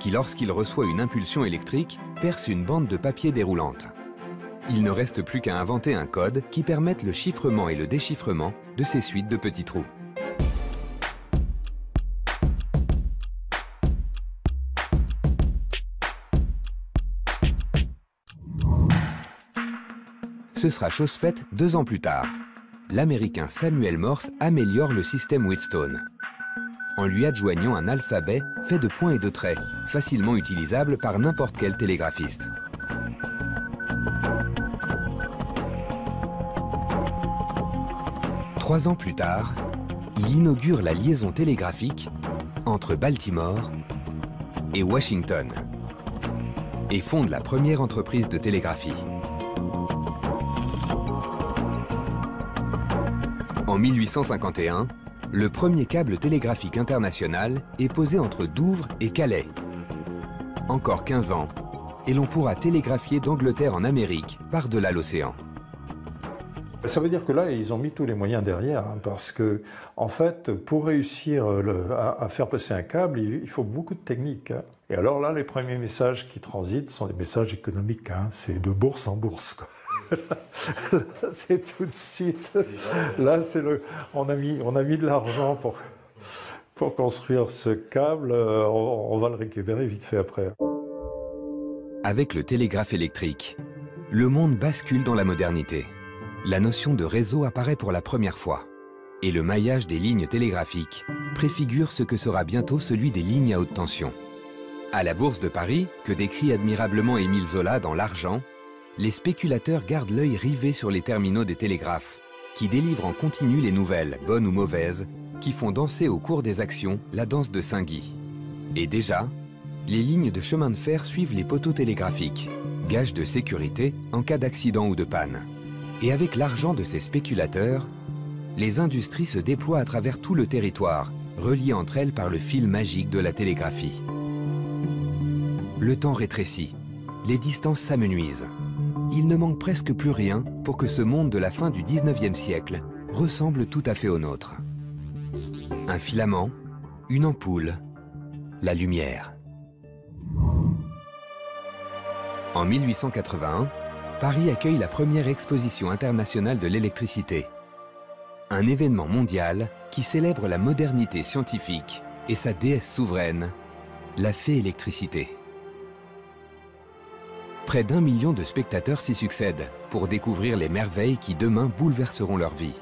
qui lorsqu'il reçoit une impulsion électrique, perce une bande de papier déroulante. Il ne reste plus qu'à inventer un code qui permette le chiffrement et le déchiffrement de ces suites de petits trous. Ce sera chose faite 2 ans plus tard. L'Américain Samuel Morse améliore le système Wheatstone en lui adjoignant un alphabet fait de points et de traits, facilement utilisable par n'importe quel télégraphiste. Trois ans plus tard, il inaugure la liaison télégraphique entre Baltimore et Washington et fonde la première entreprise de télégraphie. En 1851, le premier câble télégraphique international est posé entre Douvres et Calais. Encore 15 ans, et l'on pourra télégraphier d'Angleterre en Amérique par-delà l'océan. Ça veut dire que là, ils ont mis tous les moyens derrière, hein, parce que, en fait, pour réussir à faire passer un câble, il faut beaucoup de technique. Hein. Et alors là, les premiers messages qui transitent sont des messages économiques. Hein, c'est de bourse en bourse, quoi. C'est tout de suite. Là, on a mis de l'argent pour construire ce câble. On va le récupérer vite fait après. Avec le télégraphe électrique, le monde bascule dans la modernité. La notion de réseau apparaît pour la première fois. Et le maillage des lignes télégraphiques préfigure ce que sera bientôt celui des lignes à haute tension. À la Bourse de Paris, que décrit admirablement Émile Zola dans L'Argent, les spéculateurs gardent l'œil rivé sur les terminaux des télégraphes, qui délivrent en continu les nouvelles, bonnes ou mauvaises, qui font danser au cours des actions la danse de Saint-Guy. Et déjà, les lignes de chemin de fer suivent les poteaux télégraphiques, gage de sécurité en cas d'accident ou de panne. Et avec l'argent de ces spéculateurs, les industries se déploient à travers tout le territoire, reliées entre elles par le fil magique de la télégraphie. Le temps rétrécit, les distances s'amenuisent. Il ne manque presque plus rien pour que ce monde de la fin du 19e siècle ressemble tout à fait au nôtre. Un filament, une ampoule, la lumière. En 1881, Paris accueille la première exposition internationale de l'électricité. Un événement mondial qui célèbre la modernité scientifique et sa déesse souveraine, la fée électricité. Près d'1 million de spectateurs s'y succèdent pour découvrir les merveilles qui demain bouleverseront leur vie.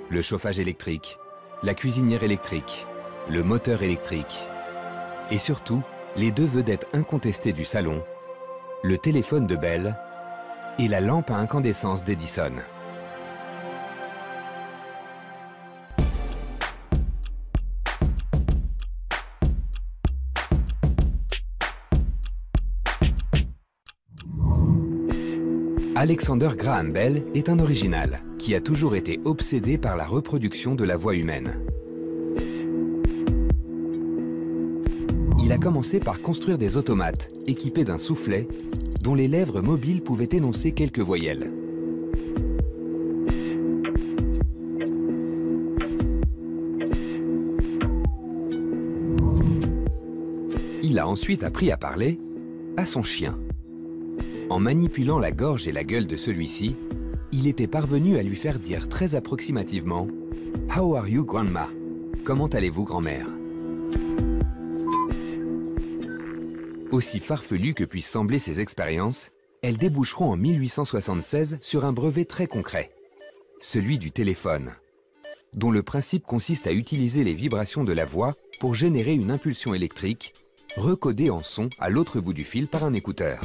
Le chauffage électrique, la cuisinière électrique, le moteur électrique et surtout les 2 vedettes incontestées du salon, le téléphone de Bell et la lampe à incandescence d'Edison. Alexander Graham Bell est un original qui a toujours été obsédé par la reproduction de la voix humaine. Il a commencé par construire des automates équipés d'un soufflet dont les lèvres mobiles pouvaient énoncer quelques voyelles. Il a ensuite appris à parler à son chien. En manipulant la gorge et la gueule de celui-ci, il était parvenu à lui faire dire très approximativement « How are you, grandma ?» Comment allez-vous, grand-mère? Aussi farfelues que puissent sembler ces expériences, elles déboucheront en 1876 sur un brevet très concret, celui du téléphone, dont le principe consiste à utiliser les vibrations de la voix pour générer une impulsion électrique, recodée en son à l'autre bout du fil par un écouteur.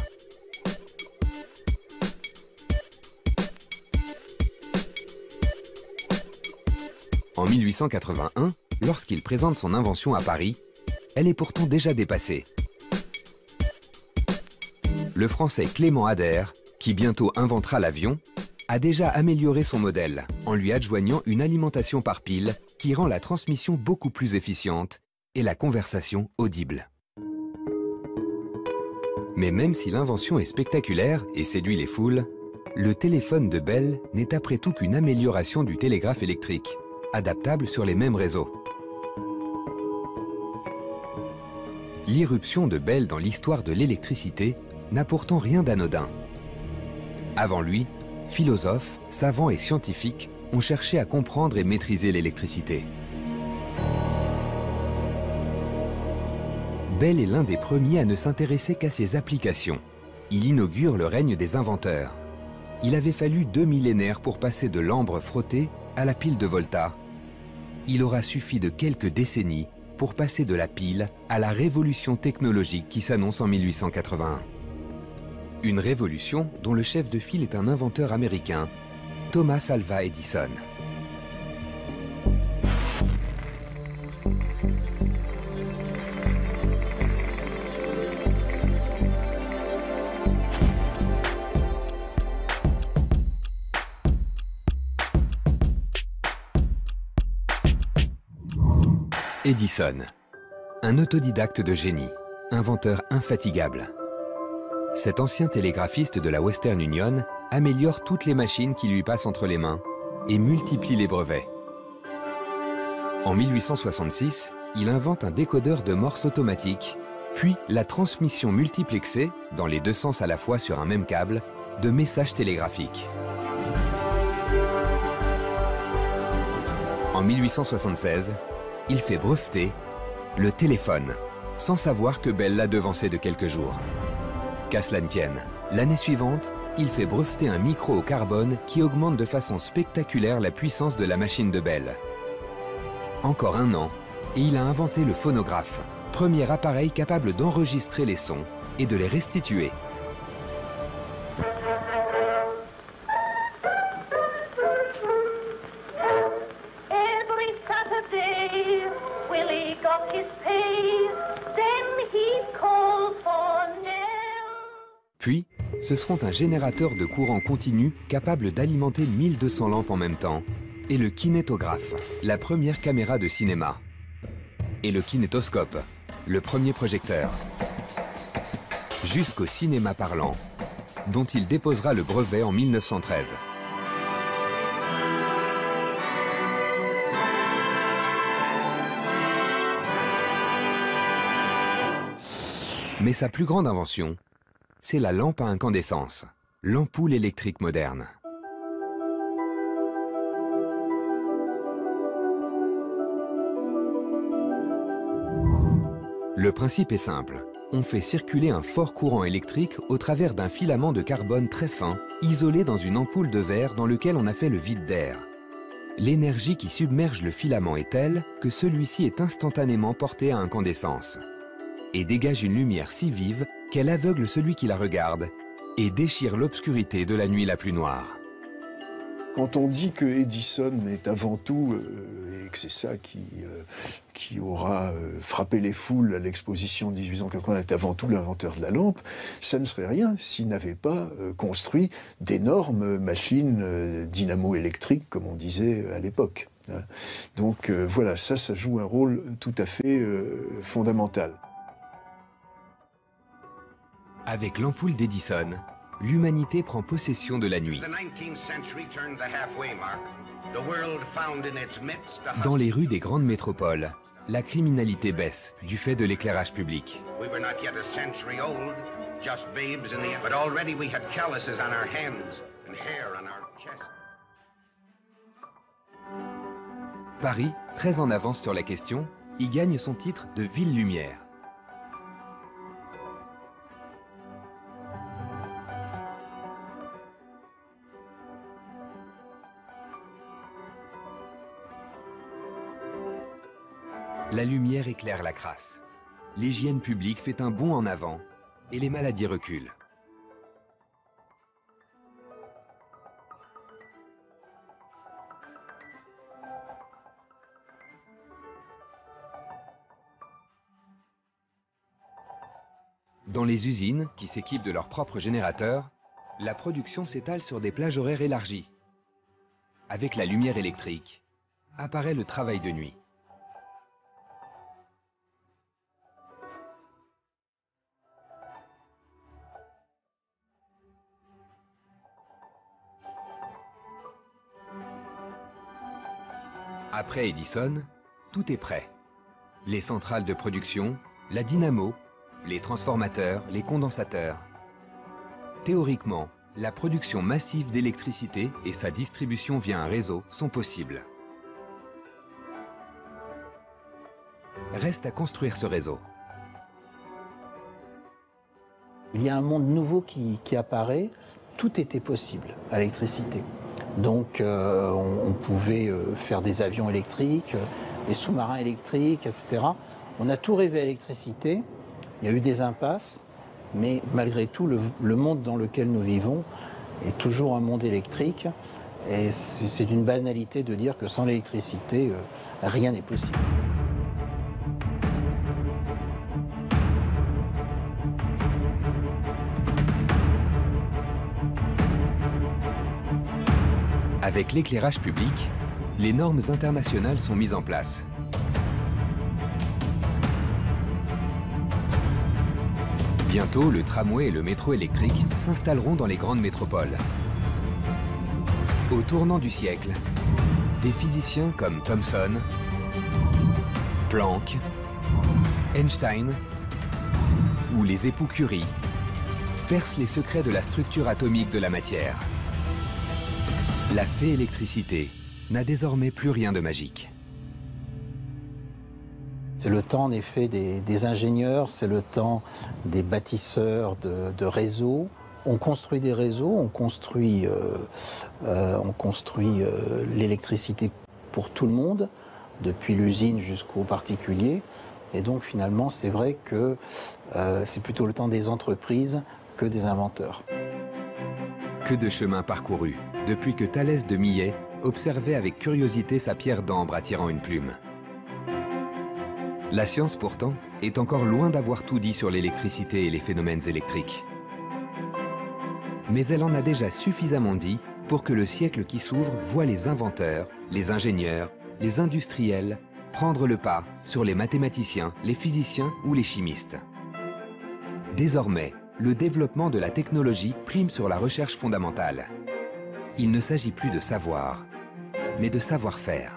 En 1881, lorsqu'il présente son invention à Paris, elle est pourtant déjà dépassée. Le Français Clément Ader, qui bientôt inventera l'avion, a déjà amélioré son modèle en lui adjoignant une alimentation par pile qui rend la transmission beaucoup plus efficiente et la conversation audible. Mais même si l'invention est spectaculaire et séduit les foules, le téléphone de Bell n'est après tout qu'une amélioration du télégraphe électrique, adaptable sur les mêmes réseaux. L'irruption de Bell dans l'histoire de l'électricité n'a pourtant rien d'anodin. Avant lui, philosophes, savants et scientifiques ont cherché à comprendre et maîtriser l'électricité. Bell est l'un des premiers à ne s'intéresser qu'à ses applications. Il inaugure le règne des inventeurs. Il avait fallu 2 millénaires pour passer de l'ambre frotté à la pile de Volta. Il aura suffi de quelques décennies pour passer de la pile à la révolution technologique qui s'annonce en 1881. Une révolution dont le chef de file est un inventeur américain, Thomas Alva Edison. Edison, un autodidacte de génie, inventeur infatigable. Cet ancien télégraphiste de la Western Union améliore toutes les machines qui lui passent entre les mains et multiplie les brevets. En 1866, il invente un décodeur de Morse automatique, puis la transmission multiplexée, dans les deux sens à la fois sur un même câble, de messages télégraphiques. En 1876, il fait breveter le téléphone, sans savoir que Bell l'a devancé de quelques jours. Qu'à cela ne tienne, l'année suivante, il fait breveter un micro au carbone qui augmente de façon spectaculaire la puissance de la machine de Bell. Encore un an, et il a inventé le phonographe, premier appareil capable d'enregistrer les sons et de les restituer. Puis, ce seront un générateur de courant continu capable d'alimenter 1200 lampes en même temps, et le kinétographe, la première caméra de cinéma, et le kinétoscope, le premier projecteur, jusqu'au cinéma parlant, dont il déposera le brevet en 1913. Mais sa plus grande invention, c'est la lampe à incandescence, l'ampoule électrique moderne. Le principe est simple. On fait circuler un fort courant électrique au travers d'un filament de carbone très fin, isolé dans une ampoule de verre dans lequel on a fait le vide d'air. L'énergie qui submerge le filament est telle que celui-ci est instantanément porté à incandescence et dégage une lumière si vive qu'elle aveugle celui qui la regarde et déchire l'obscurité de la nuit la plus noire. Quand on dit que Edison est avant tout, et que c'est ça qui aura frappé les foules à l'exposition de 1880, est avant tout l'inventeur de la lampe, ça ne serait rien s'il n'avait pas construit d'énormes machines dynamo-électriques, comme on disait à l'époque. Donc voilà, ça joue un rôle tout à fait fondamental. Avec l'ampoule d'Edison, l'humanité prend possession de la nuit. Dans les rues des grandes métropoles, la criminalité baisse du fait de l'éclairage public. just babes in the... But already we had calluses on our hands and hair on our chests. Paris, très en avance sur la question, y gagne son titre de ville lumière. La lumière éclaire la crasse. L'hygiène publique fait un bond en avant et les maladies reculent. Dans les usines, qui s'équipent de leurs propres générateurs, la production s'étale sur des plages horaires élargies. Avec la lumière électrique, apparaît le travail de nuit. Après Edison, tout est prêt. Les centrales de production, la dynamo, les transformateurs, les condensateurs. Théoriquement, la production massive d'électricité et sa distribution via un réseau sont possibles. Reste à construire ce réseau. Il y a un monde nouveau qui apparaît. Tout était possible à l'électricité. Donc on pouvait faire des avions électriques, des sous-marins électriques, etc. On a tout rêvé à l'électricité. Il y a eu des impasses, mais malgré tout, le monde dans lequel nous vivons est toujours un monde électrique. Et c'est d'une banalité de dire que sans l'électricité, rien n'est possible. Avec l'éclairage public, les normes internationales sont mises en place. Bientôt, le tramway et le métro électrique s'installeront dans les grandes métropoles. Au tournant du siècle, des physiciens comme Thomson, Planck, Einstein ou les époux Curie percent les secrets de la structure atomique de la matière. La fée électricité n'a désormais plus rien de magique. C'est le temps en effet des ingénieurs, c'est le temps des bâtisseurs de réseaux. On construit des réseaux, on construit l'électricité pour tout le monde, depuis l'usine jusqu'au particulier. Et donc finalement, c'est vrai que c'est plutôt le temps des entreprises que des inventeurs. Que de chemin parcouru, depuis que Thalès de Millet observait avec curiosité sa pierre d'ambre attirant une plume. La science, pourtant, est encore loin d'avoir tout dit sur l'électricité et les phénomènes électriques. Mais elle en a déjà suffisamment dit pour que le siècle qui s'ouvre voie les inventeurs, les ingénieurs, les industriels prendre le pas sur les mathématiciens, les physiciens ou les chimistes. Désormais, le développement de la technologie prime sur la recherche fondamentale. Il ne s'agit plus de savoir, mais de savoir-faire.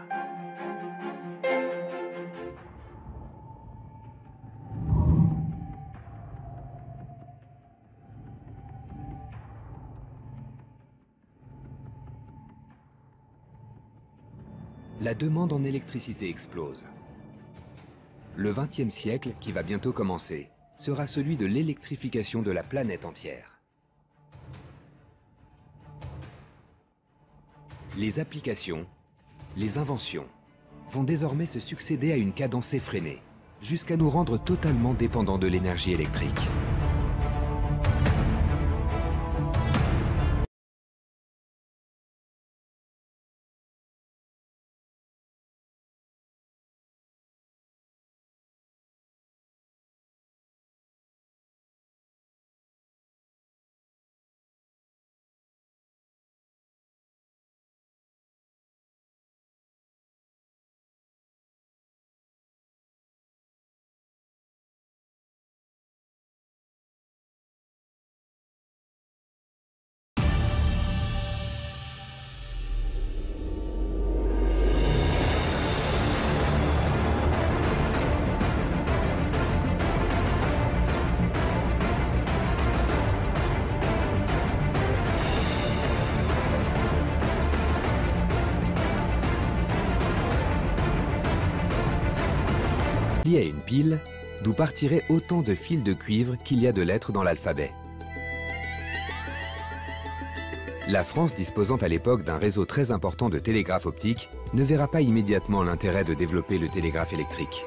La demande en électricité explose. Le XXe siècle, qui va bientôt commencer, sera celui de l'électrification de la planète entière. Les applications, les inventions, vont désormais se succéder à une cadence effrénée, jusqu'à nous rendre totalement dépendants de l'énergie électrique. reliés à une pile, d'où partiraient autant de fils de cuivre qu'il y a de lettres dans l'alphabet. La France, disposant à l'époque d'un réseau très important de télégraphes optiques, ne verra pas immédiatement l'intérêt de développer le télégraphe électrique.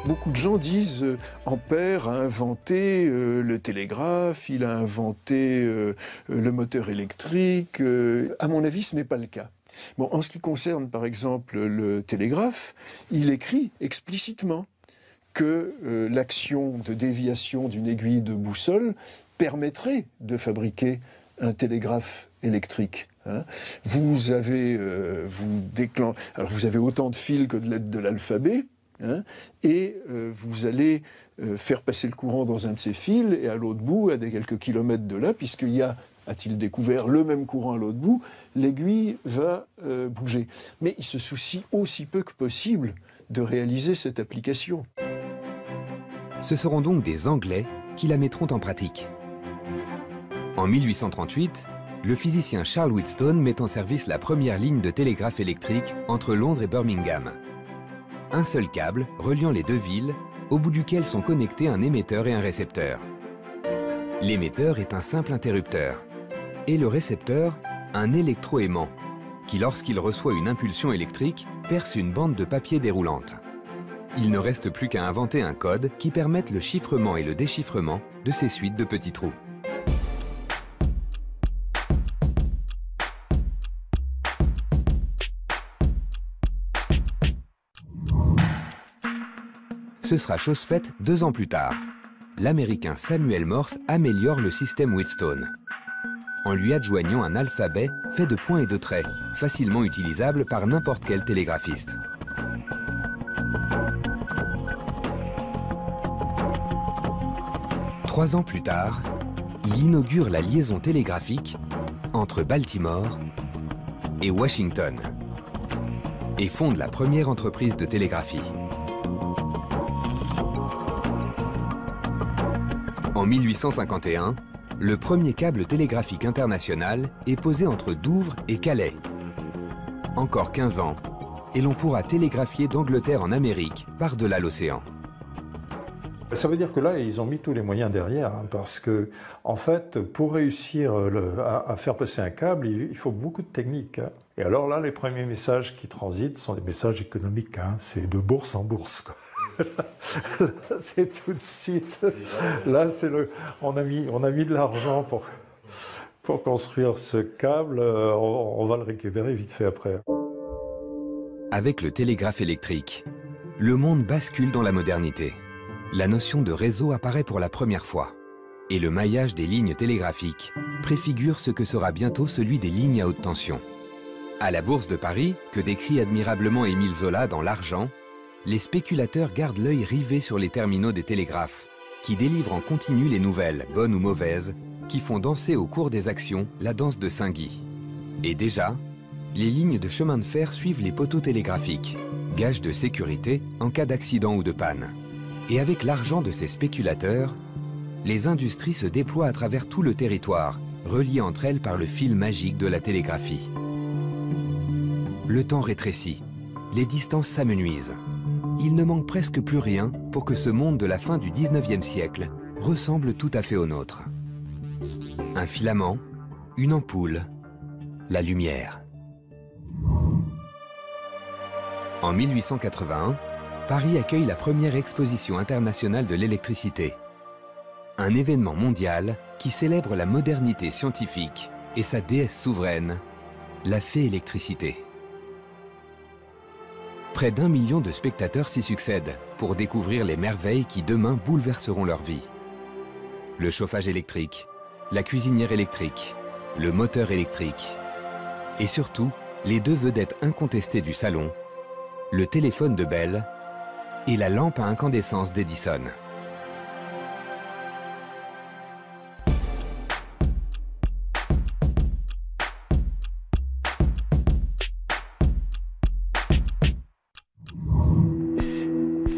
Beaucoup de gens disent Ampère a inventé le télégraphe, il a inventé le moteur électrique. À mon avis, ce n'est pas le cas. Bon, en ce qui concerne, par exemple, le télégraphe, il écrit explicitement que l'action de déviation d'une aiguille de boussole permettrait de fabriquer un télégraphe électrique. Hein. Vous avez autant de fils que de lettres de l'alphabet, hein, et vous allez faire passer le courant dans un de ces fils, et à l'autre bout, à quelques kilomètres de là, puisqu'il y a, a-t-il découvert, le même courant à l'autre bout, l'aiguille va bouger. Mais il se soucie aussi peu que possible de réaliser cette application. Ce seront donc des Anglais qui la mettront en pratique. En 1838, le physicien Charles Wheatstone met en service la première ligne de télégraphe électrique entre Londres et Birmingham. Un seul câble reliant les deux villes, au bout duquel sont connectés un émetteur et un récepteur. L'émetteur est un simple interrupteur, et le récepteur, un électroaimant, qui lorsqu'il reçoit une impulsion électrique, perce une bande de papier déroulante. Il ne reste plus qu'à inventer un code qui permette le chiffrement et le déchiffrement de ces suites de petits trous. Ce sera chose faite 2 ans plus tard. L'Américain Samuel Morse améliore le système Wheatstone en lui adjoignant un alphabet fait de points et de traits, facilement utilisable par n'importe quel télégraphiste. Trois ans plus tard, il inaugure la liaison télégraphique entre Baltimore et Washington et fonde la première entreprise de télégraphie. En 1851, le premier câble télégraphique international est posé entre Douvres et Calais. Encore 15 ans, et l'on pourra télégraphier d'Angleterre en Amérique par-delà l'océan. Ça veut dire que là, ils ont mis tous les moyens derrière, hein, parce que, en fait, pour réussir à faire passer un câble, il faut beaucoup de technique. Hein. Et alors là, les premiers messages qui transitent sont des messages économiques. Hein, c'est de bourse en bourse, quoi. Là, c'est tout de suite. Là, on a mis de l'argent pour construire ce câble. On va le récupérer vite fait après. Avec le télégraphe électrique, le monde bascule dans la modernité. La notion de réseau apparaît pour la première fois. Et le maillage des lignes télégraphiques préfigure ce que sera bientôt celui des lignes à haute tension. À la Bourse de Paris, que décrit admirablement Émile Zola dans L'Argent, les spéculateurs gardent l'œil rivé sur les terminaux des télégraphes, qui délivrent en continu les nouvelles, bonnes ou mauvaises, qui font danser au cours des actions la danse de Saint-Guy. Et déjà, les lignes de chemin de fer suivent les poteaux télégraphiques, gage de sécurité en cas d'accident ou de panne. Et avec l'argent de ces spéculateurs, les industries se déploient à travers tout le territoire, reliées entre elles par le fil magique de la télégraphie. Le temps rétrécit, les distances s'amenuisent. Il ne manque presque plus rien pour que ce monde de la fin du 19e siècle ressemble tout à fait au nôtre. Un filament, une ampoule, la lumière. En 1881, Paris accueille la première exposition internationale de l'électricité. Un événement mondial qui célèbre la modernité scientifique et sa déesse souveraine, la fée électricité. Près d'1 million de spectateurs s'y succèdent pour découvrir les merveilles qui demain bouleverseront leur vie. Le chauffage électrique, la cuisinière électrique, le moteur électrique et surtout les 2 vedettes incontestées du salon, le téléphone de Bell et la lampe à incandescence d'Edison.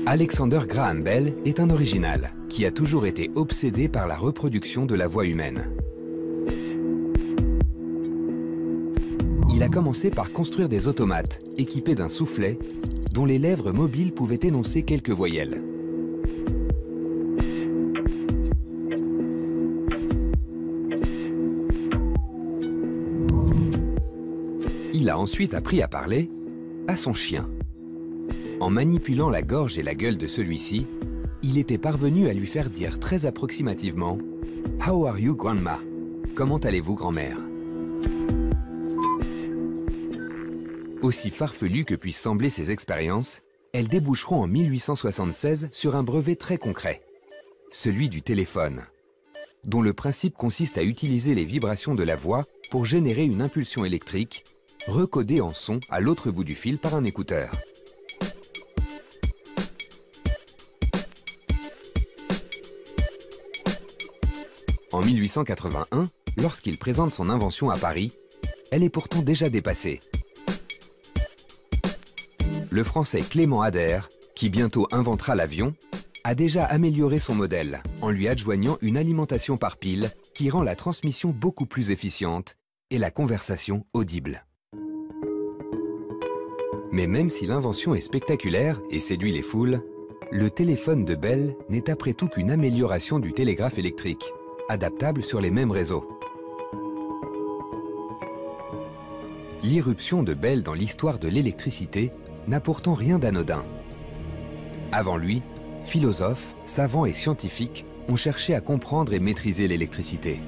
Alexander Graham Bell est un original qui a toujours été obsédé par la reproduction de la voix humaine. Il a commencé par construire des automates équipés d'un soufflet dont les lèvres mobiles pouvaient énoncer quelques voyelles. Il a ensuite appris à parler à son chien. En manipulant la gorge et la gueule de celui-ci, il était parvenu à lui faire dire très approximativement « How are you, grandma ?» Comment allez-vous, grand-mère? Aussi farfelues que puissent sembler ces expériences, elles déboucheront en 1876 sur un brevet très concret, celui du téléphone, dont le principe consiste à utiliser les vibrations de la voix pour générer une impulsion électrique, recodée en son à l'autre bout du fil par un écouteur. En 1881, lorsqu'il présente son invention à Paris, elle est pourtant déjà dépassée. Le Français Clément Ader, qui bientôt inventera l'avion, a déjà amélioré son modèle en lui adjoignant une alimentation par pile qui rend la transmission beaucoup plus efficiente et la conversation audible. Mais même si l'invention est spectaculaire et séduit les foules, le téléphone de Bell n'est après tout qu'une amélioration du télégraphe électrique, adaptable sur les mêmes réseaux. L'irruption de Bell dans l'histoire de l'électricité n'a pourtant rien d'anodin. Avant lui, philosophes, savants et scientifiques ont cherché à comprendre et maîtriser l'électricité.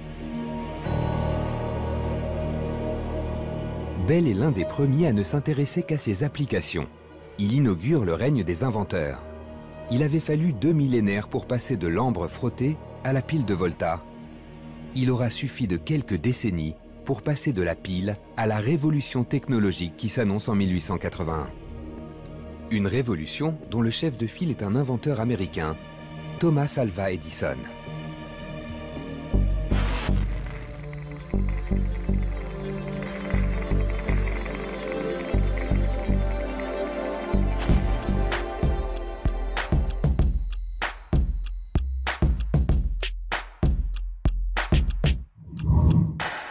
Bell est l'un des premiers à ne s'intéresser qu'à ses applications. Il inaugure le règne des inventeurs. Il avait fallu 2 millénaires pour passer de l'ambre frotté à la pile de Volta. Il aura suffi de quelques décennies pour passer de la pile à la révolution technologique qui s'annonce en 1881. Une révolution dont le chef de file est un inventeur américain, Thomas Alva Edison.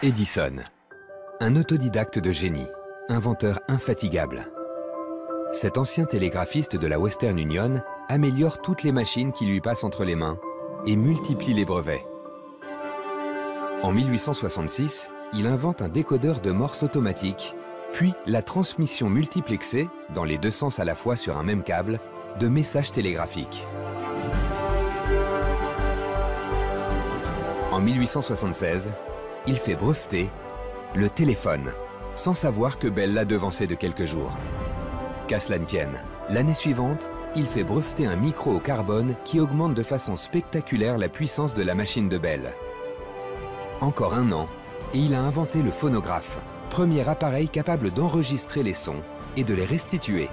Edison, un autodidacte de génie, inventeur infatigable. Cet ancien télégraphiste de la Western Union améliore toutes les machines qui lui passent entre les mains et multiplie les brevets. En 1866, il invente un décodeur de Morse automatique, puis la transmission multiplexée, dans les deux sens à la fois sur un même câble, de messages télégraphiques. En 1876, il fait breveter le téléphone, sans savoir que Bell l'a devancé de quelques jours. Qu'à cela ne tienne, l'année suivante, il fait breveter un micro au carbone qui augmente de façon spectaculaire la puissance de la machine de Bell. Encore un an, et il a inventé le phonographe, premier appareil capable d'enregistrer les sons et de les restituer.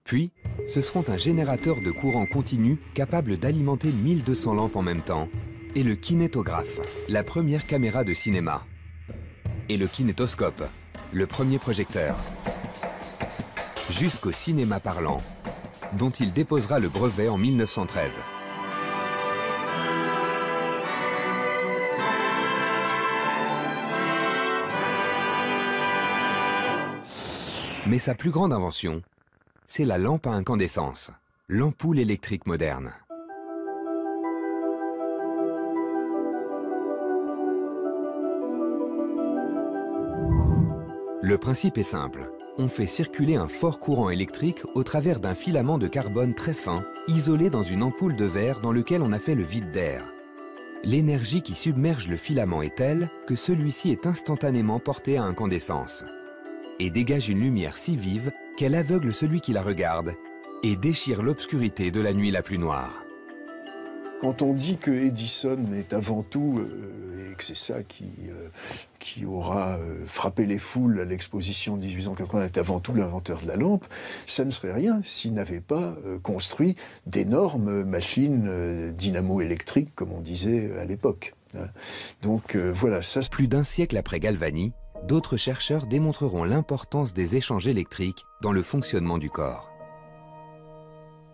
Puis, ce seront un générateur de courant continu capable d'alimenter 1200 lampes en même temps, et le kinétographe, la première caméra de cinéma, et le kinétoscope, le premier projecteur, jusqu'au cinéma parlant, dont il déposera le brevet en 1913. Mais sa plus grande invention, c'est la lampe à incandescence, l'ampoule électrique moderne. Le principe est simple. On fait circuler un fort courant électrique au travers d'un filament de carbone très fin, isolé dans une ampoule de verre dans lequel on a fait le vide d'air. L'énergie qui submerge le filament est telle que celui-ci est instantanément porté à incandescence et dégage une lumière si vive qu'elle aveugle celui qui la regarde et déchire l'obscurité de la nuit la plus noire. Quand on dit que Edison est avant tout, et que c'est ça qui aura frappé les foules à l'exposition de 1880, est avant tout l'inventeur de la lampe, ça ne serait rien s'il n'avait pas construit d'énormes machines dynamo-électriques, comme on disait à l'époque. Donc voilà, ça... Plus d'un siècle après Galvani, d'autres chercheurs démontreront l'importance des échanges électriques dans le fonctionnement du corps.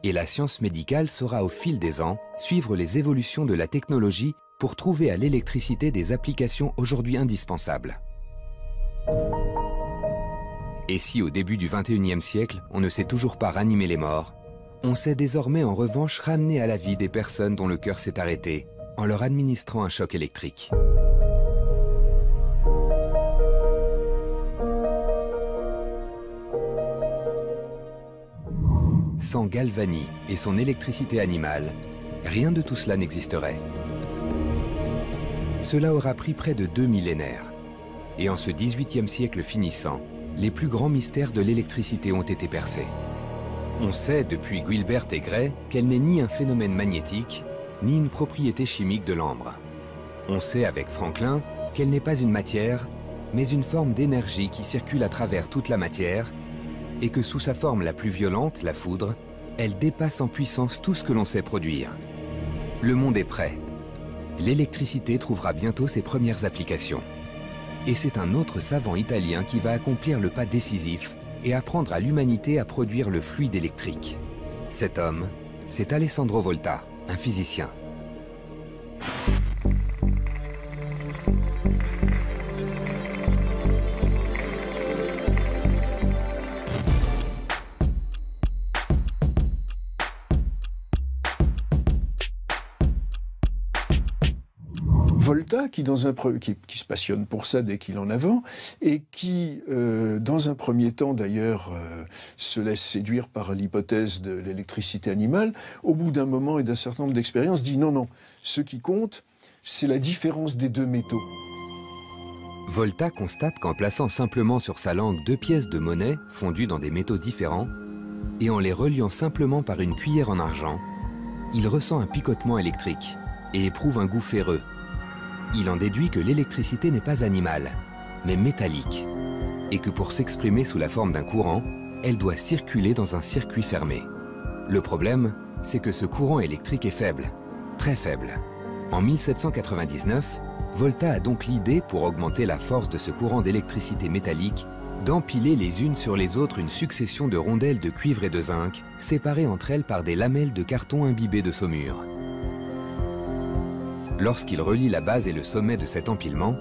Et la science médicale saura au fil des ans suivre les évolutions de la technologie pour trouver à l'électricité des applications aujourd'hui indispensables. Et si au début du XXIe siècle, on ne sait toujours pas ranimer les morts, on sait désormais en revanche ramener à la vie des personnes dont le cœur s'est arrêté en leur administrant un choc électrique. Sans Galvani et son électricité animale, rien de tout cela n'existerait. Cela aura pris près de 2 millénaires. Et en ce XVIIIe siècle finissant, les plus grands mystères de l'électricité ont été percés. On sait depuis Guilbert et Gray qu'elle n'est ni un phénomène magnétique, ni une propriété chimique de l'ambre. On sait avec Franklin qu'elle n'est pas une matière, mais une forme d'énergie qui circule à travers toute la matière, et que sous sa forme la plus violente, la foudre, elle dépasse en puissance tout ce que l'on sait produire. Le monde est prêt. L'électricité trouvera bientôt ses premières applications. Et c'est un autre savant italien qui va accomplir le pas décisif et apprendre à l'humanité à produire le fluide électrique. Cet homme, c'est Alessandro Volta, un physicien. Volta, qui se passionne pour ça dès qu'il en a 20, et qui, dans un premier temps d'ailleurs, se laisse séduire par l'hypothèse de l'électricité animale, au bout d'un moment et d'un certain nombre d'expériences, dit non, non, ce qui compte, c'est la différence des deux métaux. Volta constate qu'en plaçant simplement sur sa langue 2 pièces de monnaie fondues dans des métaux différents, et en les reliant simplement par une cuillère en argent, il ressent un picotement électrique et éprouve un goût ferreux. Il en déduit que l'électricité n'est pas animale, mais métallique, et que pour s'exprimer sous la forme d'un courant, elle doit circuler dans un circuit fermé. Le problème, c'est que ce courant électrique est faible, très faible. En 1799, Volta a donc l'idée, pour augmenter la force de ce courant d'électricité métallique, d'empiler les unes sur les autres une succession de rondelles de cuivre et de zinc, séparées entre elles par des lamelles de carton imbibées de saumure. Lorsqu'il relie la base et le sommet de cet empilement,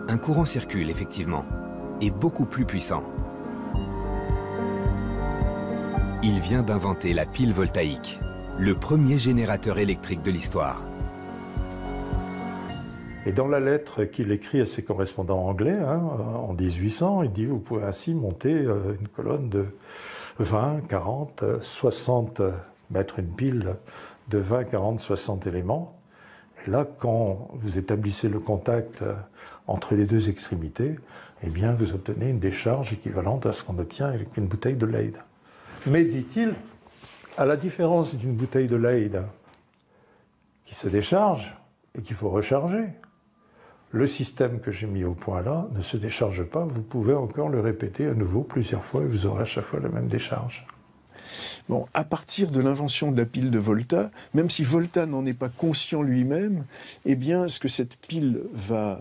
un courant circule effectivement, et beaucoup plus puissant. Il vient d'inventer la pile voltaïque, le premier générateur électrique de l'histoire. Et dans la lettre qu'il écrit à ses correspondants anglais, en 1800, il dit « Vous pouvez ainsi monter une colonne de 20, 40, 60, mettre une pile de 20, 40, 60 éléments. » Et là, quand vous établissez le contact entre les deux extrémités, eh bien, vous obtenez une décharge équivalente à ce qu'on obtient avec une bouteille de Leyde. Mais, dit-il, à la différence d'une bouteille de Leyde qui se décharge et qu'il faut recharger, le système que j'ai mis au point là ne se décharge pas. Vous pouvez encore le répéter à nouveau plusieurs fois et vous aurez à chaque fois la même décharge. Bon, à partir de l'invention de la pile de Volta, même si Volta n'en est pas conscient lui-même, eh bien, ce que cette pile va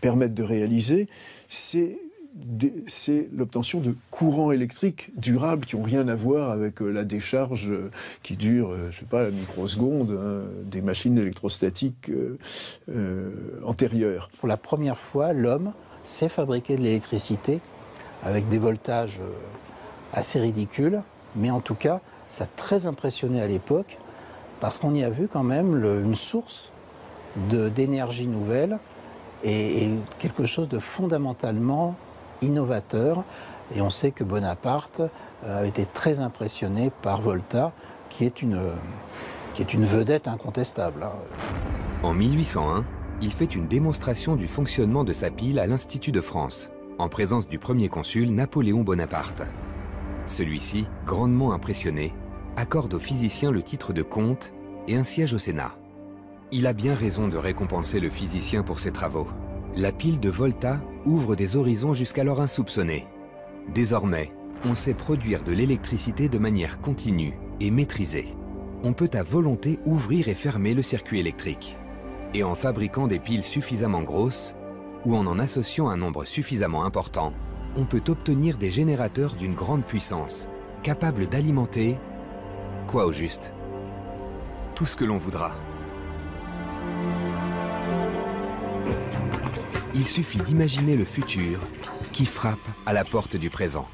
permettre de réaliser, c'est l'obtention de courants électriques durables qui n'ont rien à voir avec la décharge qui dure, je ne sais pas, la microseconde, des machines électrostatiques antérieures. Pour la première fois, l'homme sait fabriquer de l'électricité avec des voltages assez ridicule, mais en tout cas, ça a très impressionné à l'époque, parce qu'on y a vu quand même une source d'énergie nouvelle et quelque chose de fondamentalement innovateur. Et on sait que Bonaparte a été très impressionné par Volta, qui est une vedette incontestable. En 1801, il fait une démonstration du fonctionnement de sa pile à l'Institut de France, en présence du premier consul Napoléon Bonaparte. Celui-ci, grandement impressionné, accorde au physicien le titre de comte et un siège au Sénat. Il a bien raison de récompenser le physicien pour ses travaux. La pile de Volta ouvre des horizons jusqu'alors insoupçonnés. Désormais, on sait produire de l'électricité de manière continue et maîtrisée. On peut à volonté ouvrir et fermer le circuit électrique. Et en fabriquant des piles suffisamment grosses, ou en associant un nombre suffisamment important, on peut obtenir des générateurs d'une grande puissance, capables d'alimenter quoi au juste? Tout ce que l'on voudra. Il suffit d'imaginer le futur qui frappe à la porte du présent.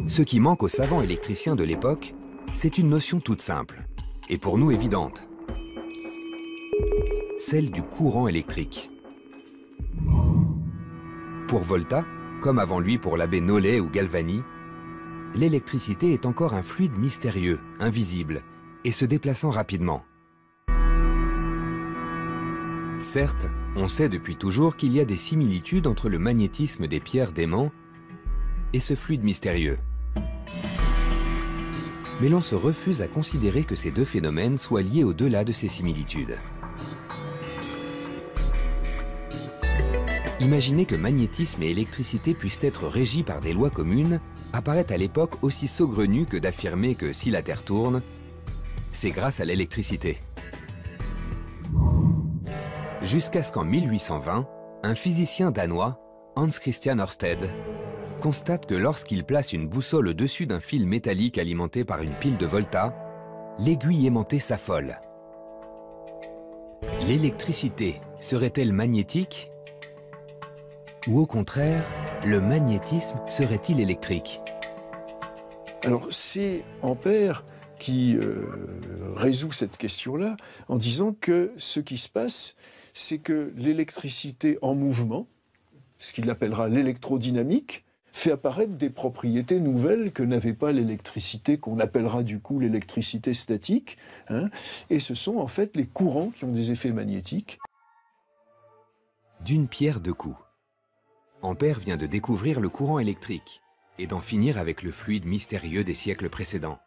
Ce qui manque aux savants électriciens de l'époque, c'est une notion toute simple, et pour nous évidente. Celle du courant électrique. Pour Volta, comme avant lui pour l'abbé Nollet ou Galvani, l'électricité est encore un fluide mystérieux, invisible, et se déplaçant rapidement. Certes, on sait depuis toujours qu'il y a des similitudes entre le magnétisme des pierres d'aimant et ce fluide mystérieux. Mais l'on se refuse à considérer que ces deux phénomènes soient liés au-delà de ces similitudes. Imaginer que magnétisme et électricité puissent être régis par des lois communes apparaît à l'époque aussi saugrenu que d'affirmer que si la Terre tourne, c'est grâce à l'électricité. Jusqu'à ce qu'en 1820, un physicien danois, Hans Christian Ørsted, constate que lorsqu'il place une boussole au-dessus d'un fil métallique alimenté par une pile de Volta, l'aiguille aimantée s'affole. L'électricité serait-elle magnétique? Ou au contraire, le magnétisme serait-il électrique? Alors c'est Ampère qui résout cette question-là en disant que ce qui se passe, c'est que l'électricité en mouvement, ce qu'il appellera l'électrodynamique, fait apparaître des propriétés nouvelles que n'avait pas l'électricité, qu'on appellera du coup l'électricité statique, hein, et ce sont en fait les courants qui ont des effets magnétiques. D'une pierre deux coups. Ampère vient de découvrir le courant électrique et d'en finir avec le fluide mystérieux des siècles précédents.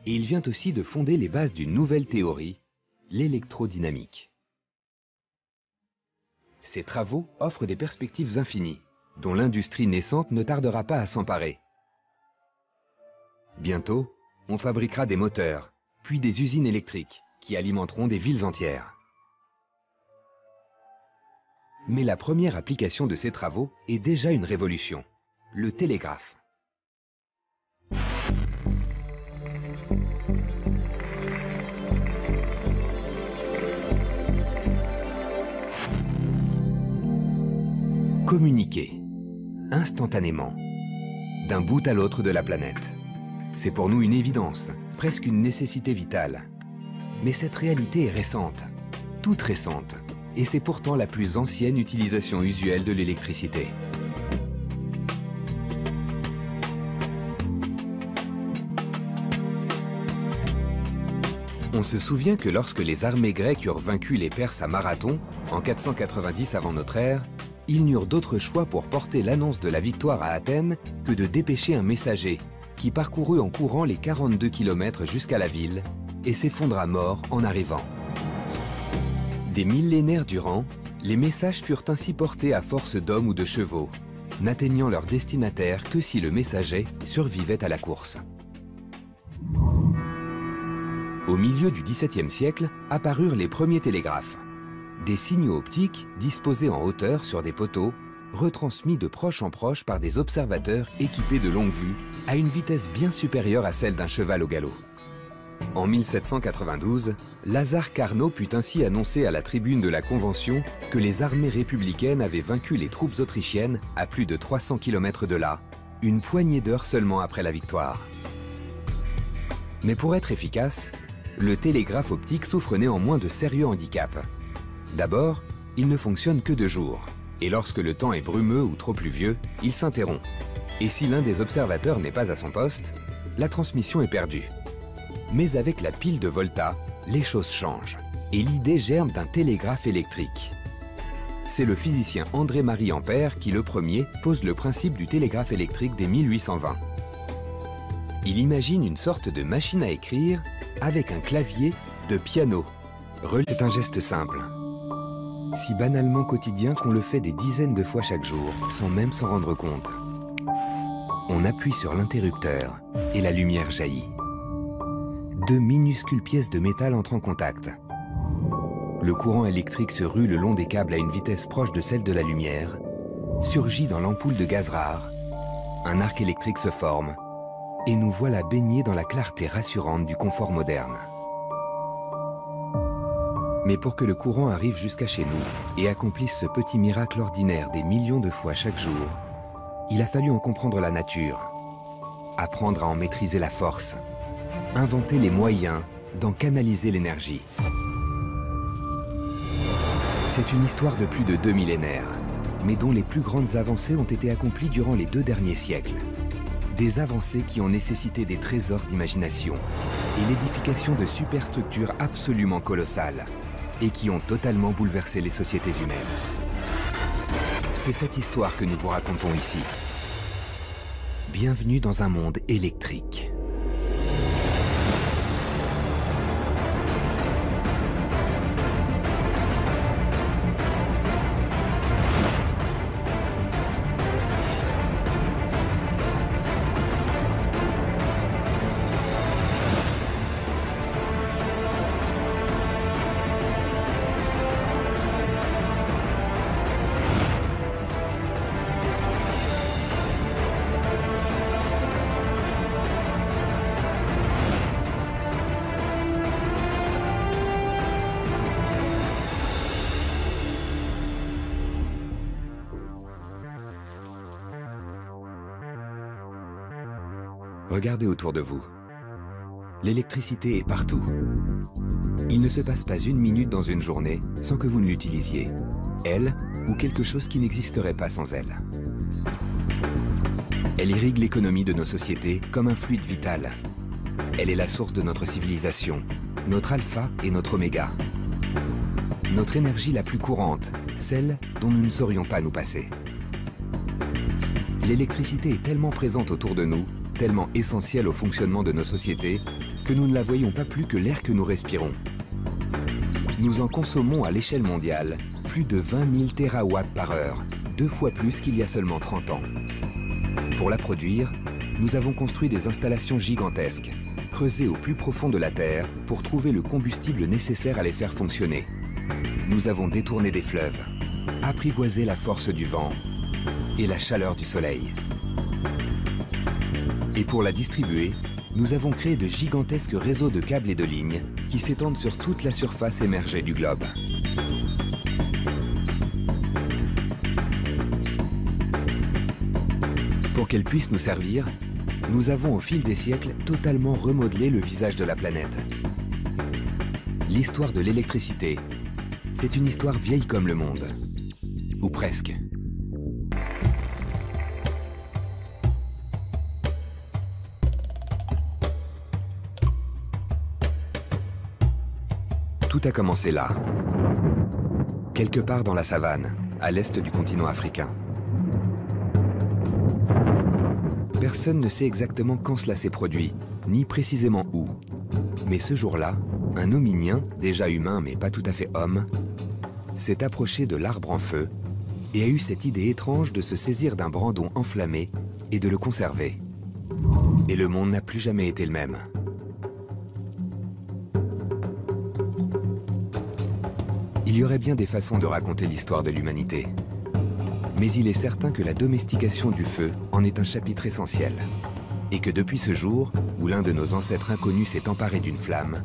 Et il vient aussi de fonder les bases d'une nouvelle théorie, l'électrodynamique. Ces travaux offrent des perspectives infinies, dont l'industrie naissante ne tardera pas à s'emparer. Bientôt, on fabriquera des moteurs, puis des usines électriques qui alimenteront des villes entières. Mais la première application de ces travaux est déjà une révolution, le télégraphe. Communiquer, instantanément, d'un bout à l'autre de la planète. C'est pour nous une évidence, presque une nécessité vitale. Mais cette réalité est récente, toute récente, et c'est pourtant la plus ancienne utilisation usuelle de l'électricité. On se souvient que lorsque les armées grecques eurent vaincu les Perses à Marathon, en 490 avant notre ère, ils n'eurent d'autre choix pour porter l'annonce de la victoire à Athènes que de dépêcher un messager qui parcourut en courant les 42 km jusqu'à la ville et s'effondra mort en arrivant. Des millénaires durant, les messages furent ainsi portés à force d'hommes ou de chevaux, n'atteignant leur destinataire que si le messager survivait à la course. Au milieu du XVIIe siècle apparurent les premiers télégraphes. Des signaux optiques disposés en hauteur sur des poteaux, retransmis de proche en proche par des observateurs équipés de longue vue à une vitesse bien supérieure à celle d'un cheval au galop. En 1792, Lazare Carnot put ainsi annoncer à la tribune de la Convention que les armées républicaines avaient vaincu les troupes autrichiennes à plus de 300 km de là, une poignée d'heures seulement après la victoire. Mais pour être efficace, le télégraphe optique souffre néanmoins de sérieux handicaps. D'abord, il ne fonctionne que de jour, et lorsque le temps est brumeux ou trop pluvieux, il s'interrompt. Et si l'un des observateurs n'est pas à son poste, la transmission est perdue. Mais avec la pile de Volta, les choses changent, et l'idée germe d'un télégraphe électrique. C'est le physicien André-Marie Ampère qui, le premier, pose le principe du télégraphe électrique dès 1820. Il imagine une sorte de machine à écrire avec un clavier de piano. C'est un geste simple, si banalement quotidien qu'on le fait des dizaines de fois chaque jour, sans même s'en rendre compte. On appuie sur l'interrupteur et la lumière jaillit. Deux minuscules pièces de métal entrent en contact. le courant électrique se rue le long des câbles à une vitesse proche de celle de la lumière, surgit dans l'ampoule de gaz rare, un arc électrique se forme, et nous voilà baignés dans la clarté rassurante du confort moderne. Mais pour que le courant arrive jusqu'à chez nous et accomplisse ce petit miracle ordinaire des millions de fois chaque jour, il a fallu en comprendre la nature, apprendre à en maîtriser la force, inventer les moyens d'en canaliser l'énergie. C'est une histoire de plus de 2 millénaires, mais dont les plus grandes avancées ont été accomplies durant les 2 derniers siècles. Des avancées qui ont nécessité des trésors d'imagination et l'édification de superstructures absolument colossales et qui ont totalement bouleversé les sociétés humaines. C'est cette histoire que nous vous racontons ici. Bienvenue dans un monde électrique. Regardez autour de vous. L'électricité est partout. Il ne se passe pas une minute dans une journée sans que vous ne l'utilisiez, elle ou quelque chose qui n'existerait pas sans elle. Elle irrigue l'économie de nos sociétés comme un fluide vital. Elle est la source de notre civilisation, notre alpha et notre oméga. Notre énergie la plus courante, celle dont nous ne saurions pas nous passer. L'électricité est tellement présente autour de nous, tellement essentielle au fonctionnement de nos sociétés, que nous ne la voyons pas plus que l'air que nous respirons. Nous en consommons à l'échelle mondiale plus de 20 000 TWh par heure, 2 fois plus qu'il y a seulement 30 ans. Pour la produire, nous avons construit des installations gigantesques, creusées au plus profond de la Terre pour trouver le combustible nécessaire à les faire fonctionner. Nous avons détourné des fleuves, apprivoisé la force du vent et la chaleur du soleil. Et pour la distribuer, nous avons créé de gigantesques réseaux de câbles et de lignes qui s'étendent sur toute la surface émergée du globe. Pour qu'elle puisse nous servir, nous avons au fil des siècles totalement remodelé le visage de la planète. L'histoire de l'électricité, c'est une histoire vieille comme le monde. Ou presque. Tout a commencé là, quelque part dans la savane, à l'est du continent africain. Personne ne sait exactement quand cela s'est produit, ni précisément où. Mais ce jour-là, un hominien, déjà humain mais pas tout à fait homme, s'est approché de l'arbre en feu et a eu cette idée étrange de se saisir d'un brandon enflammé et de le conserver. Et le monde n'a plus jamais été le même. Il y aurait bien des façons de raconter l'histoire de l'humanité. Mais il est certain que la domestication du feu en est un chapitre essentiel. Et que depuis ce jour, où l'un de nos ancêtres inconnus s'est emparé d'une flamme,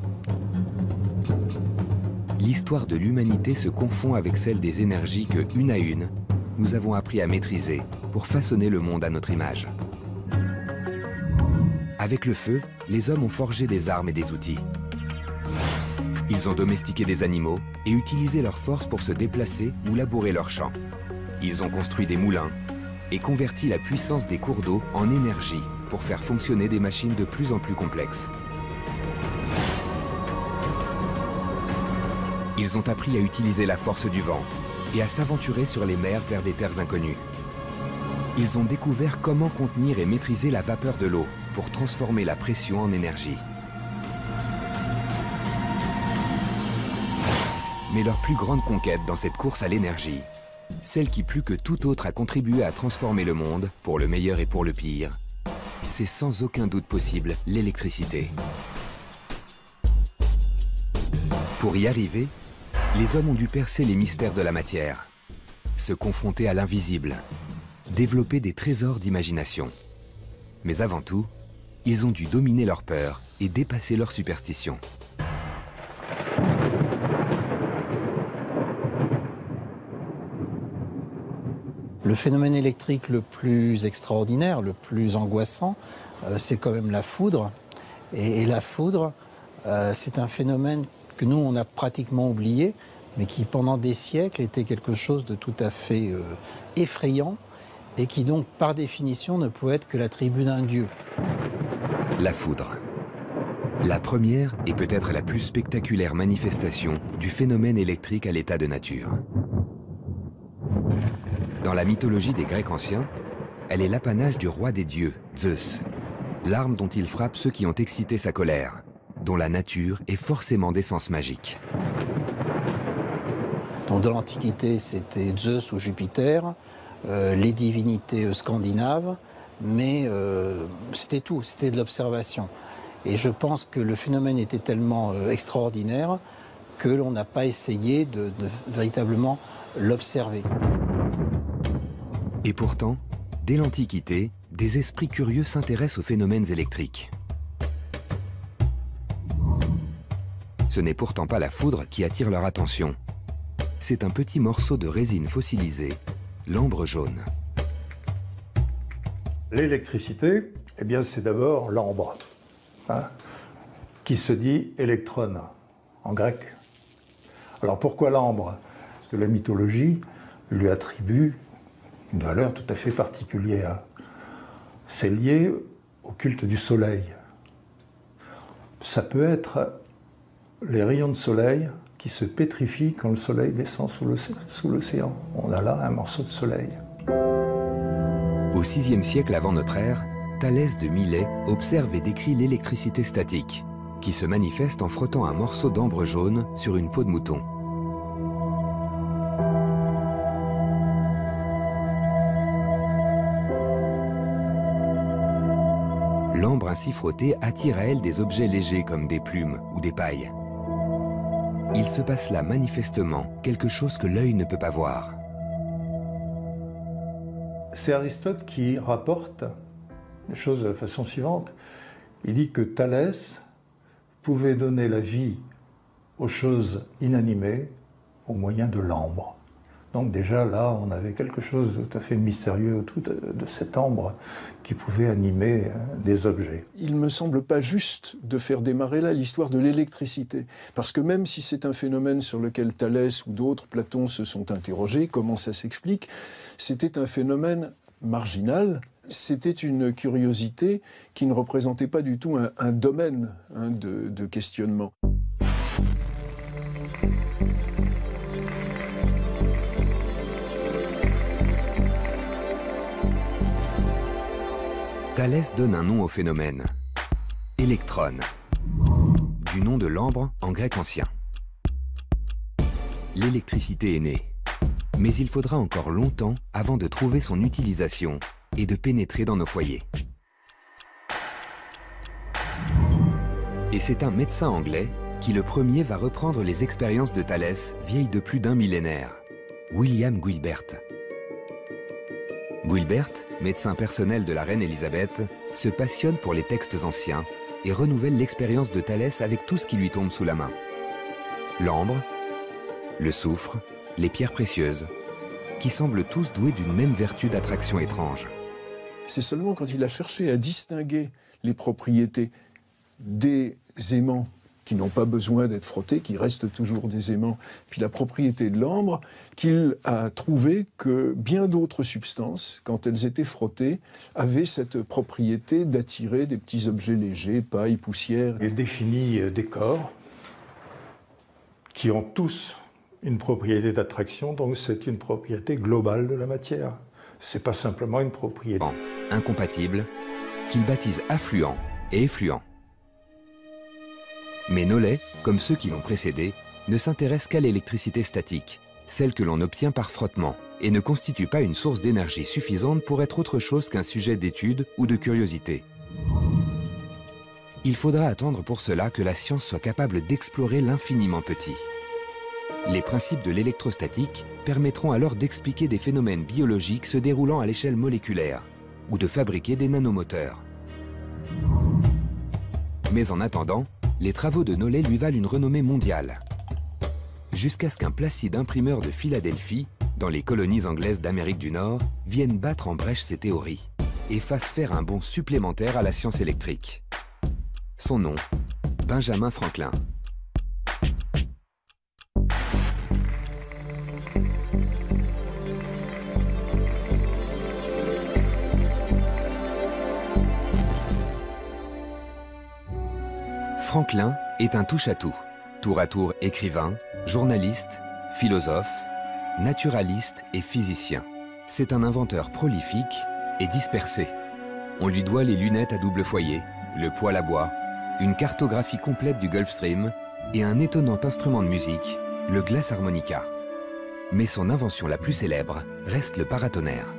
l'histoire de l'humanité se confond avec celle des énergies que, une à une, nous avons appris à maîtriser pour façonner le monde à notre image. Avec le feu, les hommes ont forgé des armes et des outils. Ils ont domestiqué des animaux et utilisé leur force pour se déplacer ou labourer leurs champs. Ils ont construit des moulins et converti la puissance des cours d'eau en énergie pour faire fonctionner des machines de plus en plus complexes. Ils ont appris à utiliser la force du vent et à s'aventurer sur les mers vers des terres inconnues. Ils ont découvert comment contenir et maîtriser la vapeur de l'eau pour transformer la pression en énergie. Mais leur plus grande conquête dans cette course à l'énergie, celle qui plus que tout autre a contribué à transformer le monde, pour le meilleur et pour le pire, c'est sans aucun doute possible l'électricité. Pour y arriver, Les hommes ont dû percer les mystères de la matière, se confronter à l'invisible, développer des trésors d'imagination. Mais avant tout, ils ont dû dominer leur peur et dépasser leurs superstitions. Le phénomène électrique le plus extraordinaire, le plus angoissant, c'est quand même la foudre. Et la foudre, c'est un phénomène que nous, on a pratiquement oublié, mais qui, pendant des siècles, était quelque chose de tout à fait effrayant et qui, donc, par définition, ne pouvait être que l'attribut d'un dieu. La foudre. La première et peut-être la plus spectaculaire manifestation du phénomène électrique à l'état de nature. Dans la mythologie des Grecs anciens, elle est l'apanage du roi des dieux, Zeus, l'arme dont il frappe ceux qui ont excité sa colère, dont la nature est forcément d'essence magique. Donc, dans l'Antiquité, c'était Zeus ou Jupiter, les divinités scandinaves, mais c'était tout, c'était de l'observation. Et je pense que le phénomène était tellement extraordinaire que l'on n'a pas essayé de véritablement l'observer. Et pourtant, dès l'Antiquité, des esprits curieux s'intéressent aux phénomènes électriques. Ce n'est pourtant pas la foudre qui attire leur attention. C'est un petit morceau de résine fossilisée, l'ambre jaune. L'électricité, eh bien, c'est d'abord l'ambre, qui se dit électron en grec. Alors pourquoi l'ambre? Parce que la mythologie lui attribue une valeur tout à fait particulière. C'est lié au culte du soleil. Ça peut être les rayons de soleil qui se pétrifient quand le soleil descend sous l'océan. On a là un morceau de soleil. Au VIe siècle avant notre ère, Thalès de Milet observe et décrit l'électricité statique, qui se manifeste en frottant un morceau d'ambre jaune sur une peau de mouton. L'ambre ainsi frottée attire à elle des objets légers comme des plumes ou des pailles. Il se passe là manifestement quelque chose que l'œil ne peut pas voir. C'est Aristote qui rapporte les choses de la façon suivante. Il dit que Thalès pouvait donner la vie aux choses inanimées au moyen de l'ambre. Donc déjà là, on avait quelque chose de tout à fait mystérieux autour de cette ambre qui pouvait animer des objets. Il ne me semble pas juste de faire démarrer là l'histoire de l'électricité. Parce que même si c'est un phénomène sur lequel Thalès ou d'autres, Platon, se sont interrogés, comment ça s'explique, c'était un phénomène marginal. C'était une curiosité qui ne représentait pas du tout un domaine de questionnement. Thalès donne un nom au phénomène, électron, du nom de l'ambre en grec ancien. L'électricité est née, mais il faudra encore longtemps avant de trouver son utilisation et de pénétrer dans nos foyers. Et c'est un médecin anglais qui le premier va reprendre les expériences de Thalès vieilles de plus d'un millénaire, William Guilbert. Guilbert, médecin personnel de la reine Élisabeth, se passionne pour les textes anciens et renouvelle l'expérience de Thalès avec tout ce qui lui tombe sous la main. L'ambre, le soufre, les pierres précieuses, qui semblent tous doués d'une même vertu d'attraction étrange. C'est seulement quand il a cherché à distinguer les propriétés des aimants qui n'ont pas besoin d'être frottés, qui restent toujours des aimants, puis la propriété de l'ambre, qu'il a trouvé que bien d'autres substances, quand elles étaient frottées, avaient cette propriété d'attirer des petits objets légers, paille, poussière. Il définit des corps qui ont tous une propriété d'attraction, donc c'est une propriété globale de la matière. C'est pas simplement une propriété incompatible, qu'il baptise affluent et effluent. Mais Nollet, comme ceux qui l'ont précédé, ne s'intéresse qu'à l'électricité statique, celle que l'on obtient par frottement, et ne constitue pas une source d'énergie suffisante pour être autre chose qu'un sujet d'étude ou de curiosité. Il faudra attendre pour cela que la science soit capable d'explorer l'infiniment petit. Les principes de l'électrostatique permettront alors d'expliquer des phénomènes biologiques se déroulant à l'échelle moléculaire ou de fabriquer des nanomoteurs. Mais en attendant, les travaux de Nollet lui valent une renommée mondiale. Jusqu'à ce qu'un placide imprimeur de Philadelphie, dans les colonies anglaises d'Amérique du Nord, vienne battre en brèche ses théories et fasse faire un bond supplémentaire à la science électrique. Son nom, Benjamin Franklin. Franklin est un touche-à-tout, tour à tour écrivain, journaliste, philosophe, naturaliste et physicien. C'est un inventeur prolifique et dispersé. On lui doit les lunettes à double foyer, le poêle à bois, une cartographie complète du Gulf Stream et un étonnant instrument de musique, le glace harmonica. Mais son invention la plus célèbre reste le paratonnerre.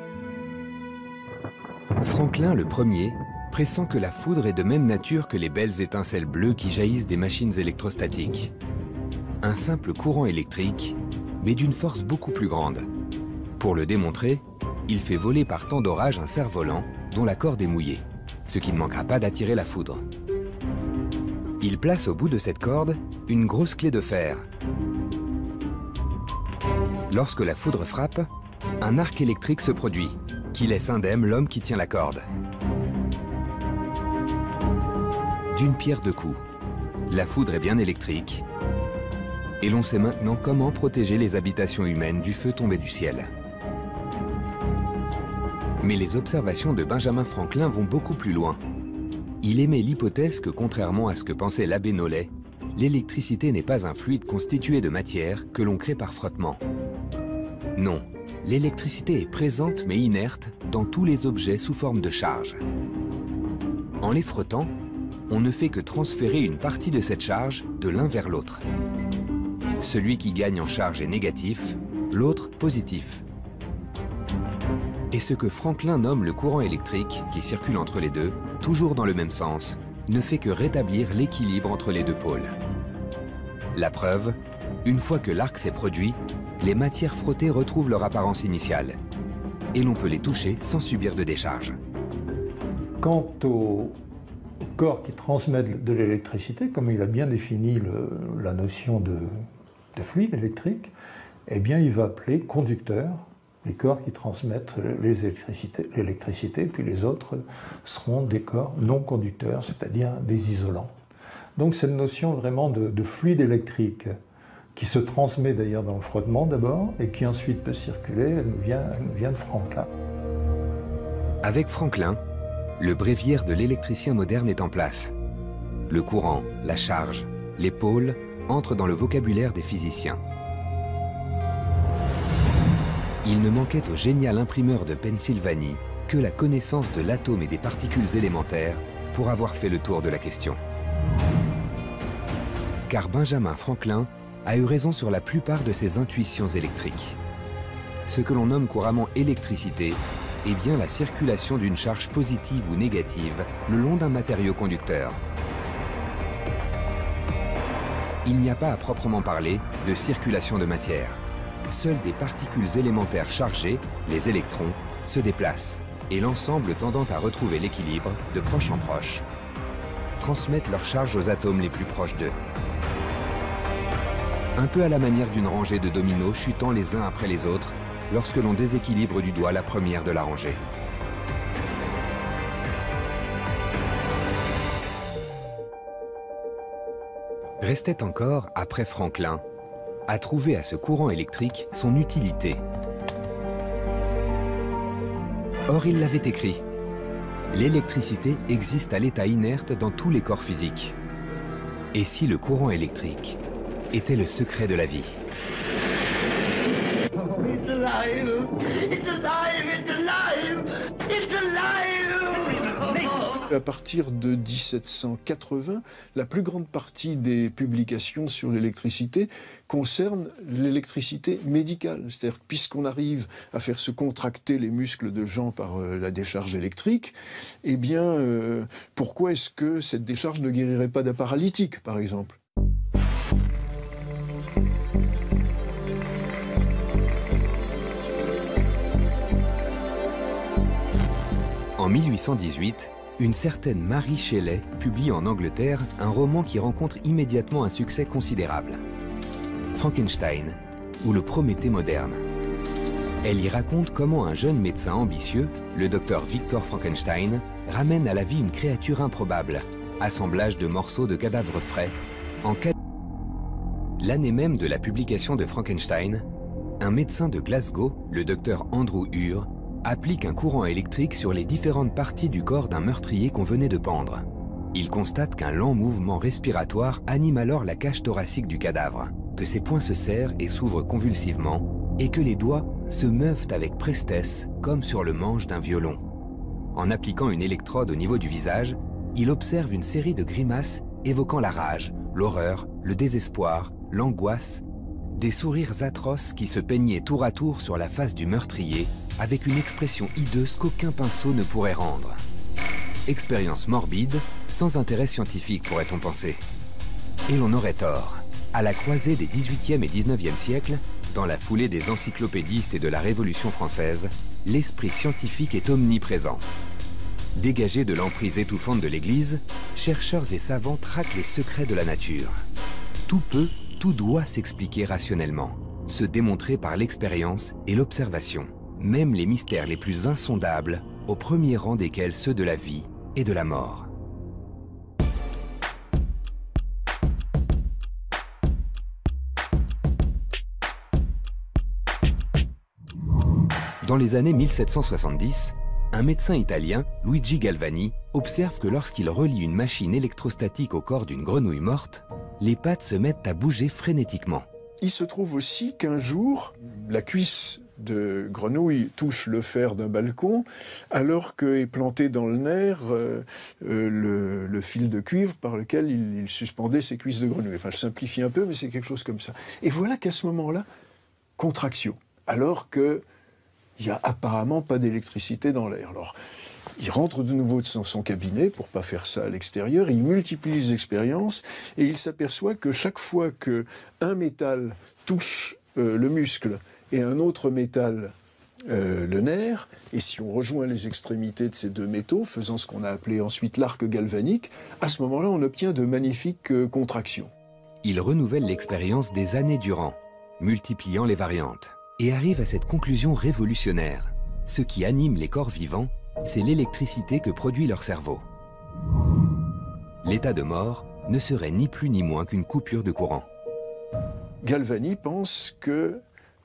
Franklin le premier pressent que la foudre est de même nature que les belles étincelles bleues qui jaillissent des machines électrostatiques. Un simple courant électrique, mais d'une force beaucoup plus grande. Pour le démontrer, il fait voler par temps d'orage un cerf-volant dont la corde est mouillée, ce qui ne manquera pas d'attirer la foudre. Il place au bout de cette corde une grosse clé de fer. Lorsque la foudre frappe, un arc électrique se produit, qui laisse indemne l'homme qui tient la corde. D'une pierre deux coups, la foudre est bien électrique, et l'on sait maintenant comment protéger les habitations humaines du feu tombé du ciel. Mais les observations de Benjamin Franklin vont beaucoup plus loin. Il émet l'hypothèse que, contrairement à ce que pensait l'abbé Nollet, l'électricité n'est pas un fluide constitué de matière que l'on crée par frottement. Non, l'électricité est présente mais inerte dans tous les objets sous forme de charge. En les frottant, on ne fait que transférer une partie de cette charge de l'un vers l'autre. Celui qui gagne en charge est négatif, l'autre positif. Et ce que Franklin nomme le courant électrique, qui circule entre les deux, toujours dans le même sens, ne fait que rétablir l'équilibre entre les deux pôles. La preuve, une fois que l'arc s'est produit, les matières frottées retrouvent leur apparence initiale. Et l'on peut les toucher sans subir de décharge. Quant au corps qui transmet de l'électricité, comme il a bien défini la notion de fluide électrique, eh bien il va appeler conducteur les corps qui transmettent l'électricité, puis les autres seront des corps non conducteurs, c'est-à-dire des isolants. Donc cette notion vraiment de fluide électrique, qui se transmet d'ailleurs dans le frottement d'abord, et qui ensuite peut circuler, elle nous vient de Franklin. Avec Franklin, le bréviaire de l'électricien moderne est en place. Le courant, la charge, les pôles entrent dans le vocabulaire des physiciens. Il ne manquait au génial imprimeur de Pennsylvanie que la connaissance de l'atome et des particules élémentaires pour avoir fait le tour de la question. Car Benjamin Franklin a eu raison sur la plupart de ses intuitions électriques. Ce que l'on nomme couramment électricité est bien la circulation d'une charge positive ou négative le long d'un matériau conducteur. Il n'y a pas à proprement parler de circulation de matière. Seules des particules élémentaires chargées, les électrons, se déplacent et l'ensemble tendant à retrouver l'équilibre de proche en proche, transmettent leur charge aux atomes les plus proches d'eux. Un peu à la manière d'une rangée de dominos chutant les uns après les autres lorsque l'on déséquilibre du doigt la première de la rangée. Restait encore, après Franklin, à trouver à ce courant électrique son utilité. Or, il l'avait écrit. L'électricité existe à l'état inerte dans tous les corps physiques. Et si le courant électrique était le secret de la vie? It's alive! It's alive! It's alive! It's alive! À partir de 1780, la plus grande partie des publications sur l'électricité concernent l'électricité médicale. C'est-à-dire que puisqu'on arrive à faire se contracter les muscles de gens par la décharge électrique, eh bien, pourquoi est-ce que cette décharge ne guérirait pas d'un paralytique, par exemple ? En 1818, une certaine Mary Shelley publie en Angleterre un roman qui rencontre immédiatement un succès considérable. Frankenstein, ou le Prométhée moderne. Elle y raconte comment un jeune médecin ambitieux, le docteur Victor Frankenstein, ramène à la vie une créature improbable, assemblage de morceaux de cadavres frais, en cas. L'année même de la publication de Frankenstein, un médecin de Glasgow, le docteur Andrew Ure, applique un courant électrique sur les différentes parties du corps d'un meurtrier qu'on venait de pendre. Il constate qu'un lent mouvement respiratoire anime alors la cage thoracique du cadavre, que ses poings se serrent et s'ouvrent convulsivement, et que les doigts se meuvent avec prestesse comme sur le manche d'un violon. En appliquant une électrode au niveau du visage, il observe une série de grimaces évoquant la rage, l'horreur, le désespoir, l'angoisse, des sourires atroces qui se peignaient tour à tour sur la face du meurtrier avec une expression hideuse qu'aucun pinceau ne pourrait rendre. Expérience morbide, sans intérêt scientifique pourrait-on penser. Et l'on aurait tort. À la croisée des XVIIIe et XIXe siècles, dans la foulée des encyclopédistes et de la Révolution française, l'esprit scientifique est omniprésent. Dégagés de l'emprise étouffante de l'Église, chercheurs et savants traquent les secrets de la nature. Tout peut, tout doit s'expliquer rationnellement, se démontrer par l'expérience et l'observation. Même les mystères les plus insondables, au premier rang desquels ceux de la vie et de la mort. Dans les années 1770, un médecin italien, Luigi Galvani, observe que lorsqu'il relie une machine électrostatique au corps d'une grenouille morte, les pattes se mettent à bouger frénétiquement. Il se trouve aussi qu'un jour, la cuisse de grenouille touche le fer d'un balcon, alors qu'est planté dans le nerf le fil de cuivre par lequel il suspendait ses cuisses de grenouille. Enfin, je simplifie un peu, mais c'est quelque chose comme ça. Et voilà qu'à ce moment-là, contraction, alors qu'il n'y a apparemment pas d'électricité dans l'air. Alors, il rentre de nouveau dans son cabinet pour ne pas faire ça à l'extérieur, il multiplie les expériences et il s'aperçoit que chaque fois qu'un métal touche le muscle et un autre métal le nerf, et si on rejoint les extrémités de ces deux métaux, faisant ce qu'on a appelé ensuite l'arc galvanique, à ce moment-là on obtient de magnifiques contractions. Il renouvelle l'expérience des années durant, multipliant les variantes, et arrive à cette conclusion révolutionnaire. Ce qui anime les corps vivants, c'est l'électricité que produit leur cerveau. L'état de mort ne serait ni plus ni moins qu'une coupure de courant. Galvani pense que,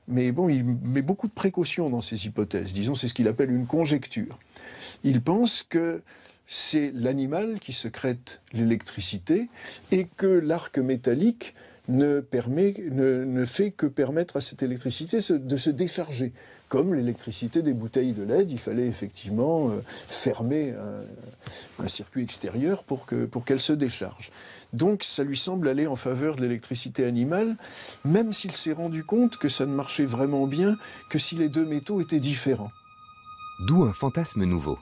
mais bon, il met beaucoup de précautions dans ses hypothèses. Disons, c'est ce qu'il appelle une conjecture. Il pense que c'est l'animal qui sécrète l'électricité et que l'arc métallique ne fait que permettre à cette électricité de se décharger. Comme l'électricité des bouteilles de LED, il fallait effectivement fermer un circuit extérieur pour qu'elle se décharge. Donc ça lui semble aller en faveur de l'électricité animale, même s'il s'est rendu compte que ça ne marchait vraiment bien que si les deux métaux étaient différents. D'où un fantasme nouveau,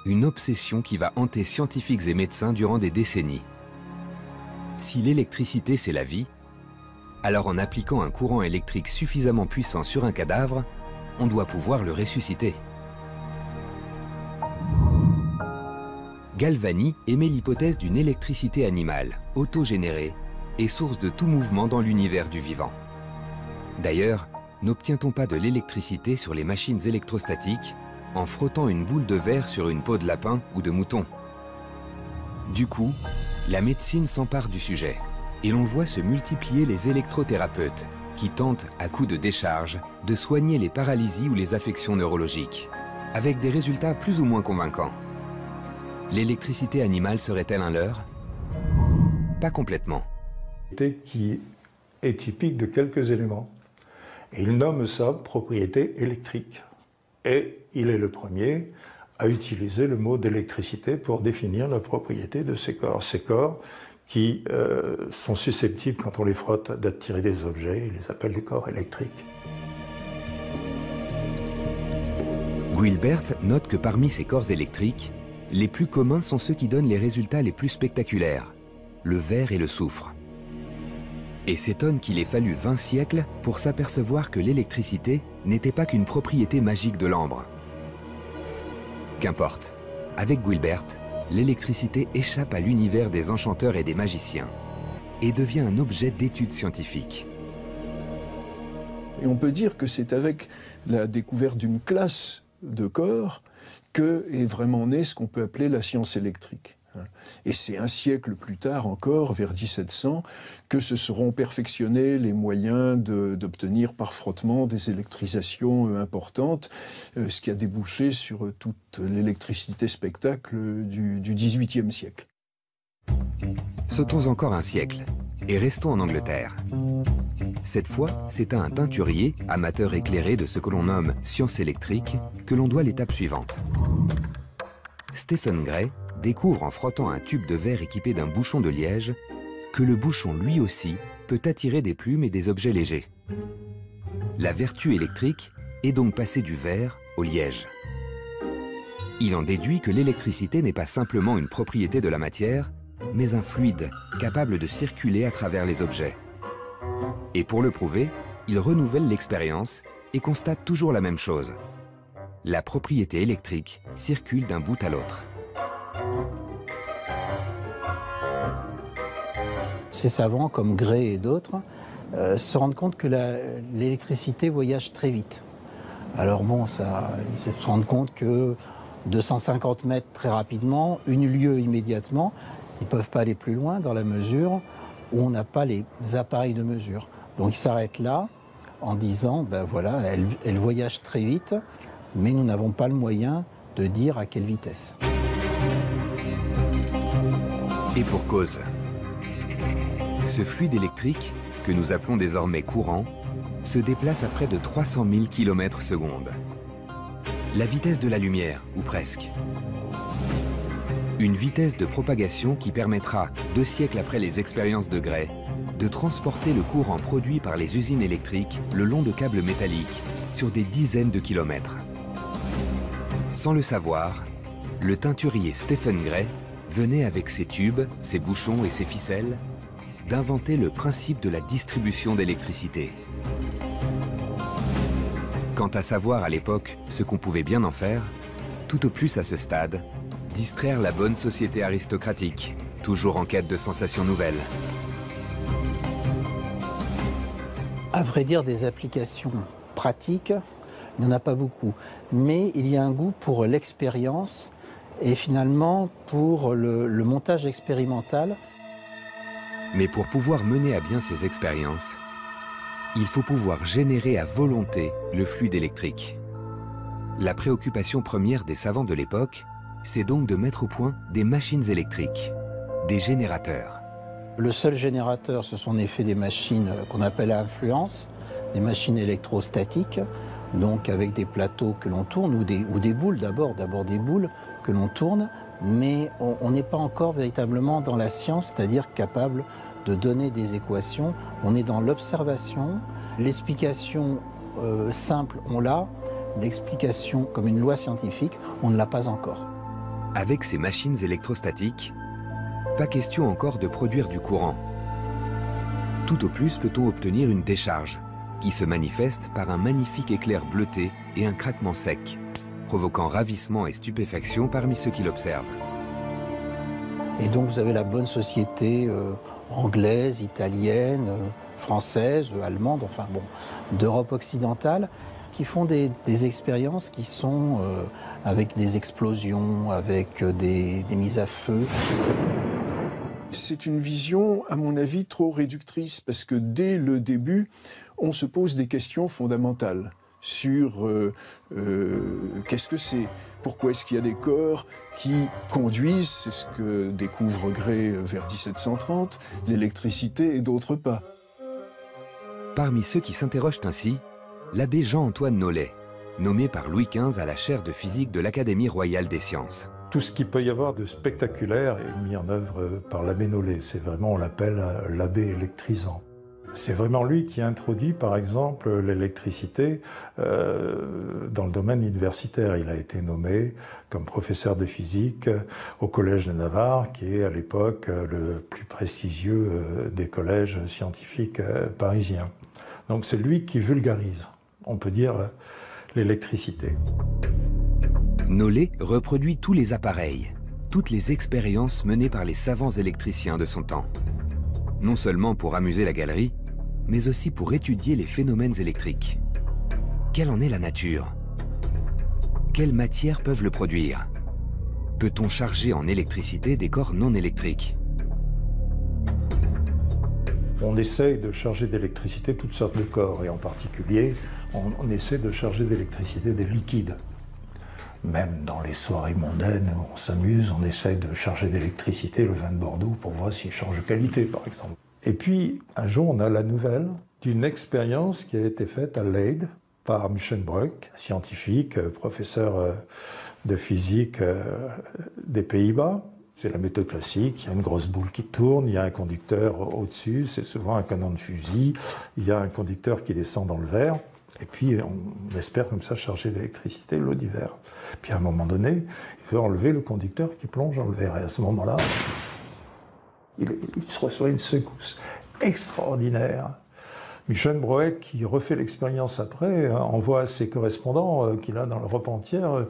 une obsession qui va hanter scientifiques et médecins durant des décennies. Si l'électricité c'est la vie, alors en appliquant un courant électrique suffisamment puissant sur un cadavre, on doit pouvoir le ressusciter. Galvani émet l'hypothèse d'une électricité animale, autogénérée, et source de tout mouvement dans l'univers du vivant. D'ailleurs, n'obtient-on pas de l'électricité sur les machines électrostatiques en frottant une boule de verre sur une peau de lapin ou de mouton? Du coup, la médecine s'empare du sujet, et l'on voit se multiplier les électrothérapeutes, qui tentent, à coup de décharge, de soigner les paralysies ou les affections neurologiques, avec des résultats plus ou moins convaincants. L'électricité animale serait-elle un leurre? Pas complètement. Qui est typique de quelques éléments. Et il nomme ça propriété électrique. Et il est le premier à utiliser le mot d'électricité pour définir la propriété de ces corps. Ces corps qui sont susceptibles, quand on les frotte, d'attirer des objets. Il les appelle des corps électriques. Guilbert note que parmi ces corps électriques, les plus communs sont ceux qui donnent les résultats les plus spectaculaires, le verre et le soufre. Et s'étonne qu'il ait fallu 20 siècles pour s'apercevoir que l'électricité n'était pas qu'une propriété magique de l'ambre. Qu'importe, Avec Guilbert, l'électricité échappe à l'univers des enchanteurs et des magiciens et devient un objet d'étude scientifique. Et on peut dire que c'est avec la découverte d'une classe de corps que est vraiment né ce qu'on peut appeler la science électrique. Et c'est un siècle plus tard encore, vers 1700, que se seront perfectionnés les moyens d'obtenir par frottement des électrisations importantes, ce qui a débouché sur toute l'électricité spectacle du XVIIIe siècle. Sautons encore un siècle et restons en Angleterre. Cette fois, c'est à un teinturier, amateur éclairé de ce que l'on nomme science électrique, que l'on doit l'étape suivante. Stephen Gray découvre en frottant un tube de verre équipé d'un bouchon de liège que le bouchon lui aussi peut attirer des plumes et des objets légers. La vertu électrique est donc passée du verre au liège. Il en déduit que l'électricité n'est pas simplement une propriété de la matière, mais un fluide capable de circuler à travers les objets. Et pour le prouver, il renouvelle l'expérience et constate toujours la même chose. La propriété électrique circule d'un bout à l'autre. Ces savants, comme Gray et d'autres, se rendent compte que l'électricité voyage très vite. Alors bon, ils se rendent compte que 250 mètres très rapidement, une lieue immédiatement, ils ne peuvent pas aller plus loin dans la mesure où on n'a pas les appareils de mesure. Donc ils s'arrêtent là en disant, ben voilà, elle voyage très vite, mais nous n'avons pas le moyen de dire à quelle vitesse. Et pour cause. Ce fluide électrique, que nous appelons désormais courant, se déplace à près de 300 000 km/s. La vitesse de la lumière, ou presque. Une vitesse de propagation qui permettra, 2 siècles après les expériences de Gray, de transporter le courant produit par les usines électriques le long de câbles métalliques sur des dizaines de kilomètres. Sans le savoir, le teinturier Stephen Gray venait avec ses tubes, ses bouchons et ses ficelles d'inventer le principe de la distribution d'électricité. Quant à savoir à l'époque ce qu'on pouvait bien en faire, tout au plus à ce stade, distraire la bonne société aristocratique, toujours en quête de sensations nouvelles. À vrai dire, des applications pratiques, il n'y en a pas beaucoup. Mais il y a un goût pour l'expérience et finalement pour le montage expérimental. Mais pour pouvoir mener à bien ces expériences, il faut pouvoir générer à volonté le fluide électrique. La préoccupation première des savants de l'époque, c'est donc de mettre au point des machines électriques, des générateurs. Le seul générateur, ce sont en effet des machines qu'on appelle à influence, des machines électrostatiques, donc avec des plateaux que l'on tourne, ou des boules d'abord des boules que l'on tourne, mais on n'est pas encore véritablement dans la science, c'est-à-dire capable de donner des équations. On est dans l'observation, l'explication simple, on l'a, l'explication comme une loi scientifique, on ne l'a pas encore. Avec ces machines électrostatiques, pas question encore de produire du courant. Tout au plus peut-on obtenir une décharge, qui se manifeste par un magnifique éclair bleuté et un craquement sec, provoquant ravissement et stupéfaction parmi ceux qui l'observent. Et donc vous avez la bonne société anglaise, italienne, française, allemande, enfin bon, d'Europe occidentale, qui font des expériences qui sont avec des explosions, avec des mises à feu. C'est une vision, à mon avis, trop réductrice, parce que dès le début, on se pose des questions fondamentales sur qu'est-ce que c'est, pourquoi est-ce qu'il y a des corps qui conduisent, c'est ce que découvre Gray vers 1730, l'électricité et d'autres pas. Parmi ceux qui s'interrogent ainsi, l'abbé Jean-Antoine Nollet, nommé par Louis XV à la chaire de physique de l'Académie royale des sciences. Tout ce qu'il peut y avoir de spectaculaire est mis en œuvre par l'abbé Nollet. C'est vraiment, on l'appelle l'abbé électrisant. C'est vraiment lui qui introduit, par exemple, l'électricité dans le domaine universitaire. Il a été nommé comme professeur de physique au Collège de Navarre, qui est à l'époque le plus prestigieux des collèges scientifiques parisiens. Donc c'est lui qui vulgarise, on peut dire, l'électricité. Nollet reproduit tous les appareils, toutes les expériences menées par les savants électriciens de son temps. Non seulement pour amuser la galerie, mais aussi pour étudier les phénomènes électriques. Quelle en est la nature? Quelles matières peuvent le produire? Peut-on charger en électricité des corps non électriques? On essaye de charger d'électricité toutes sortes de corps, et en particulier, on essaie de charger d'électricité des liquides. Même dans les soirées mondaines où on s'amuse, on essaye de charger d'électricité le vin de Bordeaux pour voir s'il change de qualité, par exemple. Et puis, un jour, on a la nouvelle d'une expérience qui a été faite à Leyde par Muschenbroek, scientifique, professeur de physique des Pays-Bas. C'est la méthode classique, il y a une grosse boule qui tourne, il y a un conducteur au-dessus, c'est souvent un canon de fusil, il y a un conducteur qui descend dans le verre, et puis on espère comme ça charger d'électricité l'eau du verre. Puis à un moment donné, il veut enlever le conducteur qui plonge dans le verre, et à ce moment-là, il se reçoit une secousse extraordinaire. Muschenbroek, qui refait l'expérience après, envoie à ses correspondants qu'il a dans l'Europe entière.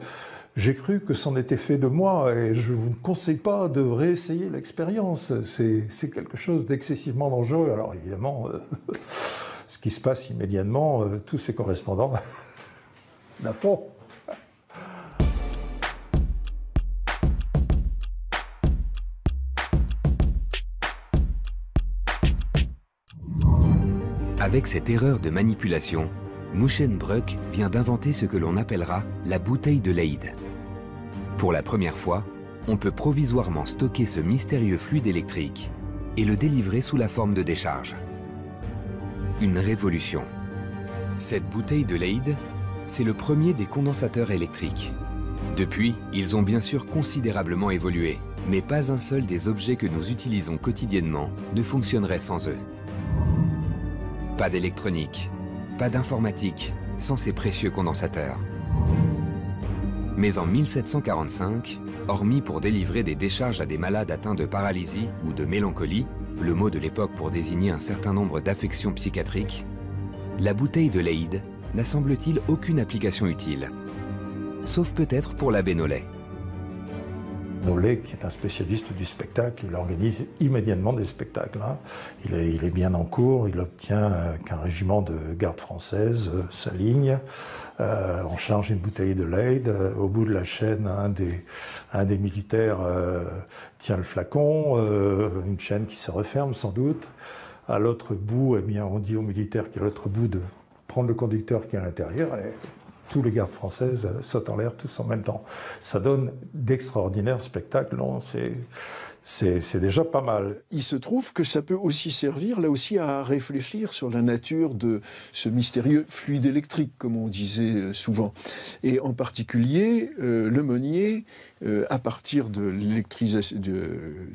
J'ai cru que c'en était fait de moi et je ne vous conseille pas de réessayer l'expérience. C'est quelque chose d'excessivement dangereux. Alors évidemment, ce qui se passe immédiatement, tous ces correspondants la font. Avec cette erreur de manipulation, Muschenbroek vient d'inventer ce que l'on appellera la bouteille de Leyde. Pour la première fois, on peut provisoirement stocker ce mystérieux fluide électrique et le délivrer sous la forme de décharge. Une révolution. Cette bouteille de Leyde, c'est le premier des condensateurs électriques. Depuis, ils ont bien sûr considérablement évolué, mais pas un seul des objets que nous utilisons quotidiennement ne fonctionnerait sans eux. Pas d'électronique, pas d'informatique sans ces précieux condensateurs. Mais en 1745, hormis pour délivrer des décharges à des malades atteints de paralysie ou de mélancolie, le mot de l'époque pour désigner un certain nombre d'affections psychiatriques, la bouteille de Leyde n'a semble-t-il aucune application utile, sauf peut-être pour l'abbé Nollet. Nollet, qui est un spécialiste du spectacle, il organise immédiatement des spectacles. Il est bien en cours, il obtient qu'un régiment de garde française s'aligne. On charge une bouteille de Leyde. Au bout de la chaîne, un des militaires tient le flacon, une chaîne qui se referme sans doute. À l'autre bout, eh bien, on dit aux militaires qui est à l'autre bout de prendre le conducteur qui est à l'intérieur. Tous les gardes françaises sautent en l'air tous en même temps. Ça donne d'extraordinaires spectacles, non, c'est déjà pas mal. Il se trouve que ça peut aussi servir, là aussi, à réfléchir sur la nature de ce mystérieux fluide électrique, comme on disait souvent. Et en particulier, Le Monnier, à partir de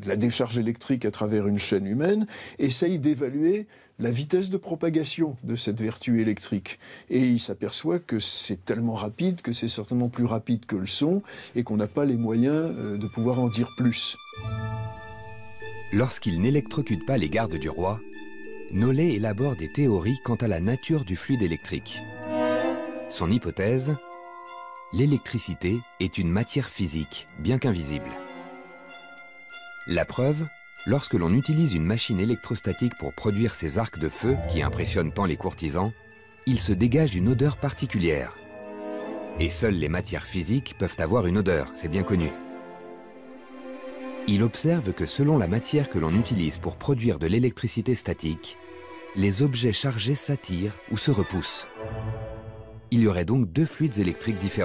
la décharge électrique à travers une chaîne humaine, essaye d'évaluer la vitesse de propagation de cette vertu électrique. Et il s'aperçoit que c'est tellement rapide que c'est certainement plus rapide que le son et qu'on n'a pas les moyens de pouvoir en dire plus. Lorsqu'il n'électrocute pas les gardes du roi, Nollet élabore des théories quant à la nature du fluide électrique. Son hypothèse, l'électricité est une matière physique, bien qu'invisible. La preuve, lorsque l'on utilise une machine électrostatique pour produire ces arcs de feu qui impressionnent tant les courtisans, il se dégage une odeur particulière. Et seules les matières physiques peuvent avoir une odeur, c'est bien connu. Il observe que selon la matière que l'on utilise pour produire de l'électricité statique, les objets chargés s'attirent ou se repoussent. Il y aurait donc deux fluides électriques différents.